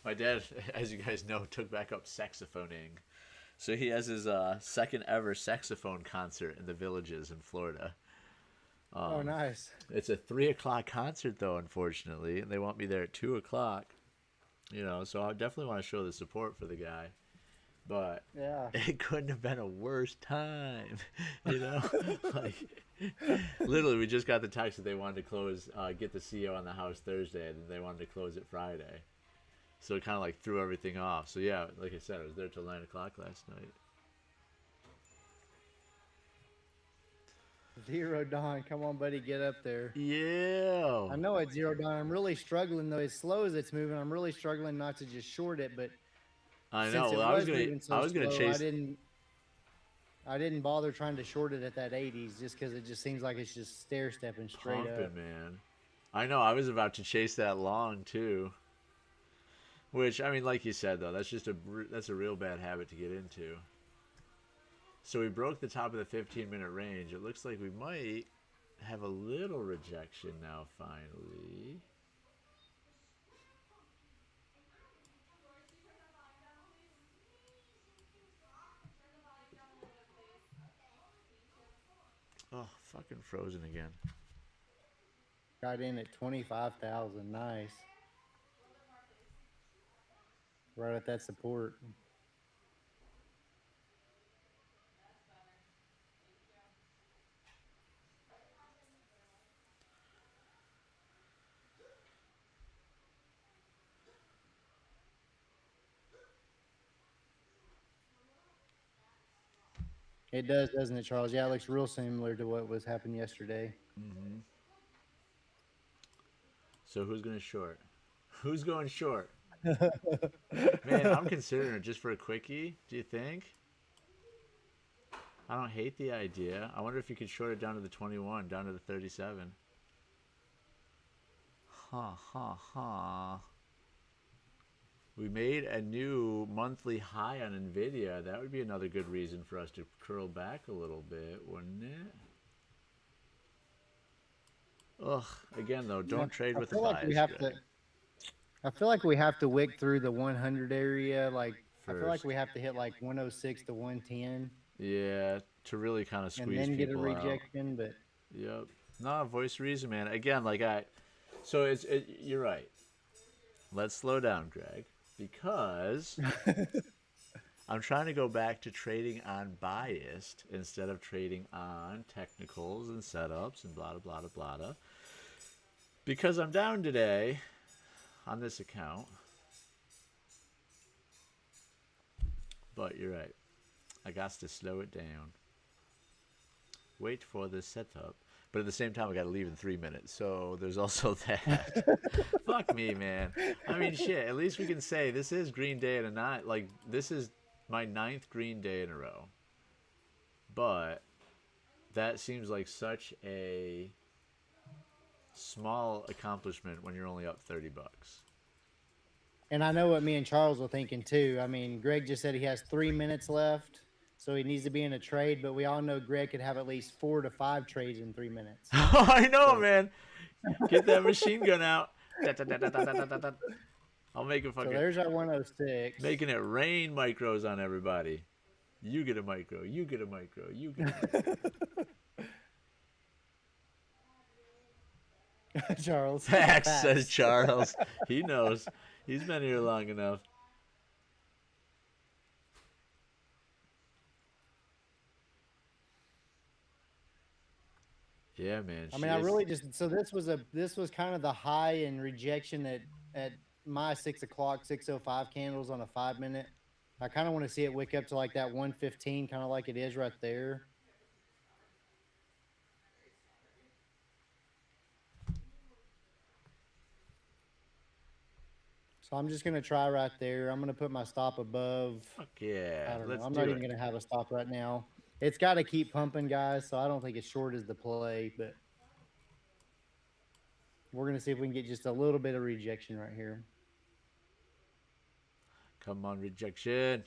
My dad, as you guys know, took back up saxophoning. So he has his second ever saxophone concert in the Villages in Florida. Oh, nice. It's a 3 o'clock concert though, unfortunately, and they want me there at 2 o'clock. You know, so I definitely want to show the support for the guy. But Yeah. it couldn't have been a worse time, you know. Like, literally, we just got the text that they wanted to close, get the CEO on the house Thursday, and they wanted to close it Friday. So it kind of like threw everything off. So yeah, like I said, I was there till 9 o'clock last night. Zero Dawn. Come on, buddy, get up there. Yeah. I know it's Zero Dawn. I'm really struggling though. As slow as it's moving, I'm really struggling not to just short it. But I know. since it Well, was moving so I was gonna slow, chase. I didn't bother trying to short it at that 80s just because it just seems like it's just stair stepping straight Pumping, up. man. I know. I was about to chase that long too. Which, I mean, like you said though, that's a real bad habit to get into. So we broke the top of the 15-minute range. It looks like we might have a little rejection now, finally. Oh, fucking frozen again. Got in at 25,000. Nice. Right at that support. It does, doesn't it, Charles? Yeah, it looks real similar to what was happening yesterday. Mm-hmm. So who's going to short? Who's going short? Man, I'm considering it just for a quickie. Do you think? I don't hate the idea. I wonder if you could short it down to the 21, down to the 37. We made a new monthly high on Nvidia. That would be another good reason for us to curl back a little bit, wouldn't it? Ugh. Again, though, don't trade with the bias. I feel like we have to wick through the 100 area. Like I feel like First. we have to hit like 106 to 110. Yeah, to really kind of squeeze and then get a people rejection. out. But Yep. No, voice reason, man. Again, like you're right. Let's slow down, Greg, because I'm trying to go back to trading on biased instead of trading on technicals and setups and blah, blah, blah, blah, blah. Because I'm down today on this account. But you're right. I got to slow it down. Wait for the setup. But at the same time, I got to leave in 3 minutes. So there's also that. Fuck me, man. I mean, shit. At least we can say this is Green Day at a night. Like, this is my 9th Green Day in a row. But that seems like such a small accomplishment when you're only up $30. and I know what me and Charles were thinking too. I mean, Greg just said he has 3 minutes left, so he needs to be in a trade. But we all know Greg could have at least 4 to 5 trades in 3 minutes. I know, man. Get that machine gun out. I'll make it fucking. So there's our 106. Making it rain micros on everybody. You get a micro. You get a micro. You get a micro. Charles. Facts, says Charles. He knows. He's been here long enough. Yeah, man. I mean, I really just so this was kind of the high in rejection at my 6 o'clock 6:05 candles on a 5 minute. I kind of want to see it wick up to like that 115, kind of like it is right there. So I'm just gonna try right there. I'm gonna put my stop above. Fuck yeah. I don't know. Let's I'm do not it. even gonna have a stop right now. It's got to keep pumping, guys. So I don't think it's short as the play, but we're gonna see if we can get just a little bit of rejection right here. Come on, rejection.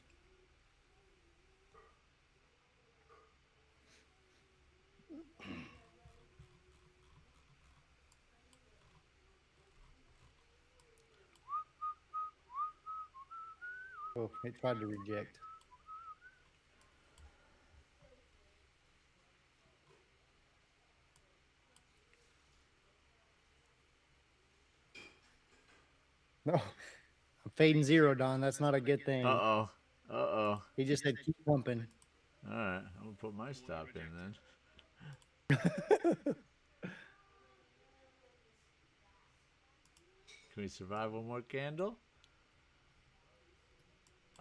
Oh, it tried to reject. No, I'm fading zero, Don. That's not a good thing. Uh-oh. Uh-oh. He just said keep pumping. All right. I'm going to put my stop in then. Can we survive one more candle?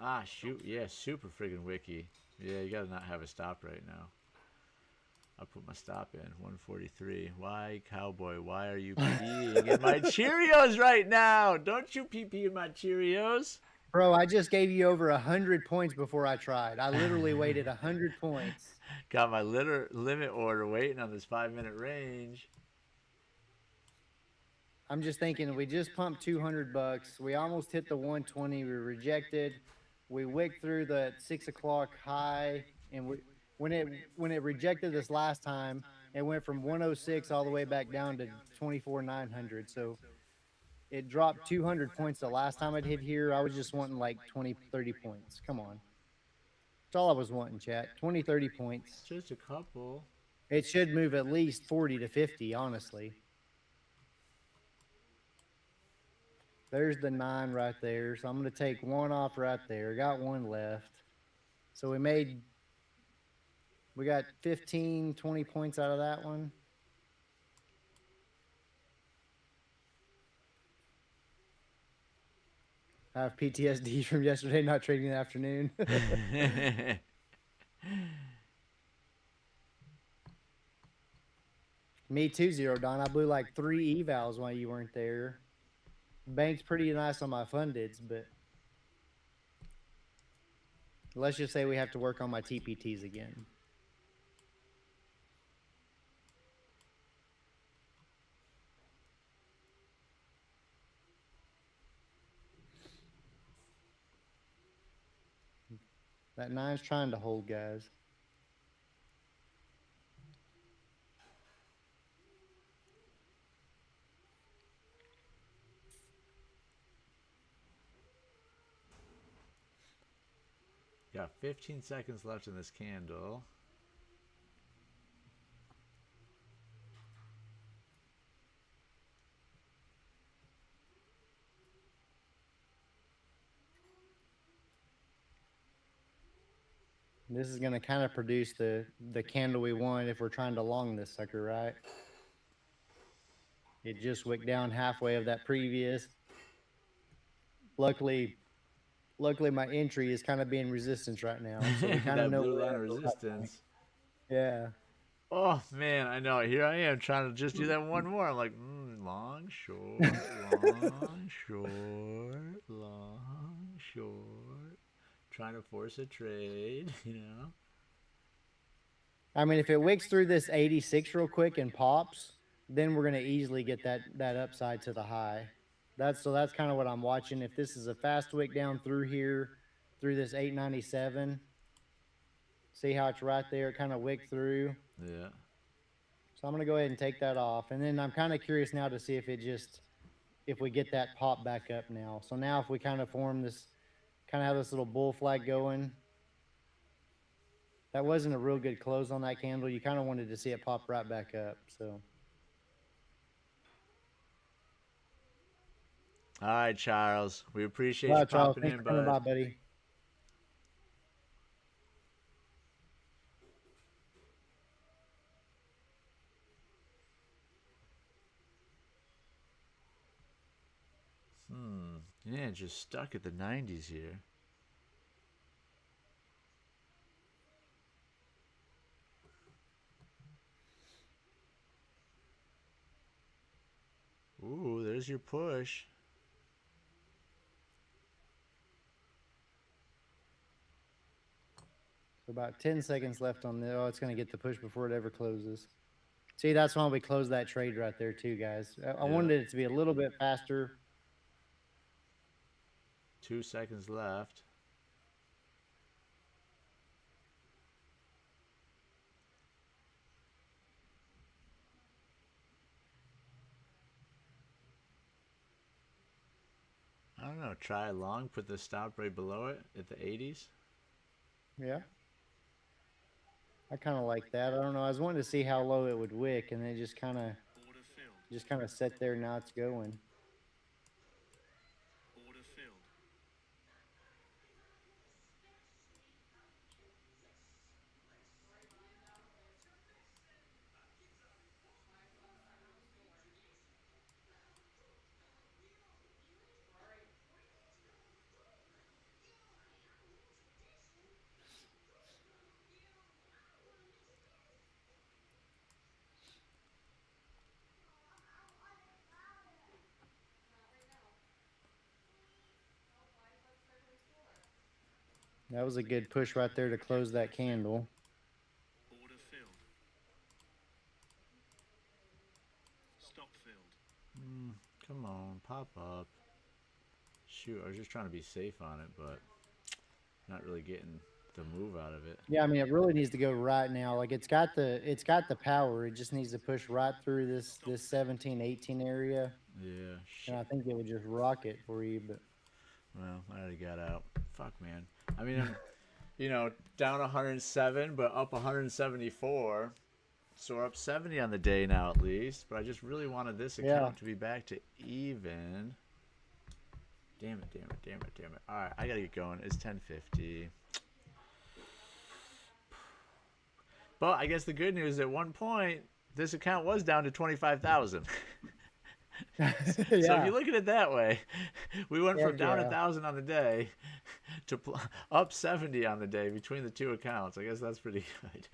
Ah, shoot. Yeah, super friggin' wiki. Yeah, you gotta not have a stop right now. I'll put my stop in. 143. Why, cowboy? Why are you peeing in my Cheerios right now? Don't you pee in my Cheerios? Bro, I just gave you over 100 points before I tried. I literally waited 100 points. Got my limit order waiting on this 5-minute range. I'm just thinking, we just pumped 200 bucks. We almost hit the 120. We rejected. We wicked through the 6 o'clock high, and when it rejected this last time, it went from 106 all the way back down to 24,900. So it dropped 200 points the last time it hit here. I was just wanting like 20, 30 points. Come on. That's all I was wanting, chat. 20, 30 points. Just a couple. It should move at least 40 to 50, honestly. There's the 9 right there. So I'm going to take one off right there. Got one left. So we got 15, 20 points out of that one. I have PTSD from yesterday not trading in the afternoon. Me too, Zero Don. I blew like 3 evals while you weren't there. Bank's pretty nice on my fundeds, but let's just say we have to work on my TPTs again. That 9's trying to hold, guys. Got 15 seconds left in this candle. This is going to kind of produce the candle we want if we're trying to long this sucker, right? It just wicked down halfway of that previous. Luckily my entry is kind of being resistance right now. So we kind of know blue line of resistance. Yeah. Oh man, I know. Here I am trying to just do that one more. I'm like, long, short, long, short, long, short. Trying to force a trade, you know. I mean, if it wicks through this 86 real quick and pops, then we're gonna easily get that upside to the high. That's kind of what I'm watching. If this is a fast wick down through here, through this 897, see how it's right there, kind of wick through. Yeah. So I'm gonna go ahead and take that off, and then I'm kind of curious now to see if we get that pop back up now. So now if we kind of form this, kind of have this little bull flag going. That wasn't a real good close on that candle. You kind of wanted to see it pop right back up. So. All right, Charles. We appreciate Wow, you Charles, popping thanks in, for coming by, bud. buddy. Yeah, just stuck at the 90s here. Ooh, there's your push. So about 10 seconds left on the, oh, it's going to get the push before it ever closes. See, that's why we closed that trade right there too, guys. I wanted it to be a little bit faster. 2 seconds left. I don't know. Try long. Put the stop right below it at the 80s. Yeah. I kind of like that. I don't know. I was wanting to see how low it would wick, and then just kind of sit there. Now it's going. That was a good push right there to close that candle. Order filled. Stop filled. Come on, pop up. Shoot, I was just trying to be safe on it, but not really getting the move out of it. Yeah, I mean, it really needs to go right now. Like it's got the power. It just needs to push right through this 17, 18 area, Yeah, and shit. I think it would just rock it for you. But Well, I already got out. Fuck, man. I mean, I'm, down 107, but up 174. So we're up 70 on the day now at least. But I just really wanted this account to be back to even. Damn it, damn it, damn it, damn it. All right, I got to get going. It's 10:50. But I guess the good news is at one point, this account was down to 25,000. So if you look at it that way, we went from down 1,000 on the day to up 70 on the day between the two accounts. I guess that's pretty good.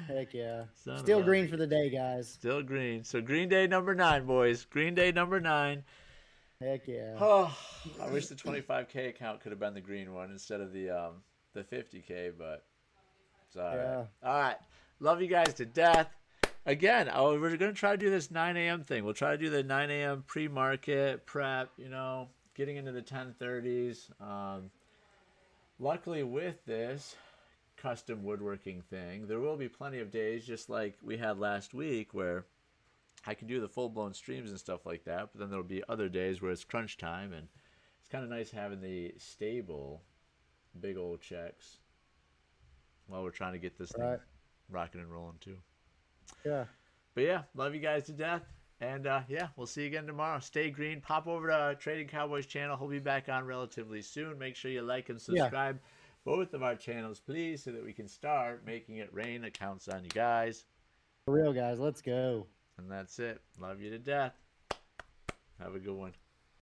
Heck yeah. Still green for the day, guys. Still green. So green day number 9, boys. Green day number 9. Heck yeah. Oh, I wish the 25K account could have been the green one instead of the 50K, but it's all right. Yeah. All right. Love you guys to death. Again, we're going to try to do this 9 a.m. thing. We'll try to do the 9 a.m. pre-market prep, getting into the 10:30s. Luckily with this custom woodworking thing, there will be plenty of days just like we had last week where I can do the full-blown streams and stuff like that, but then there'll be other days where it's crunch time, and it's kind of nice having the stable big old checks while we're trying to get this thing rocking and rolling too. Yeah. But yeah, love you guys to death. And yeah, we'll see you again tomorrow. Stay green. Pop over to Trading Cowboys channel. He'll be back on relatively soon. Make sure you like and subscribe both of our channels, please, so that we can start making it rain. It counts on you guys. For real, guys. Let's go. And that's it. Love you to death. Have a good one.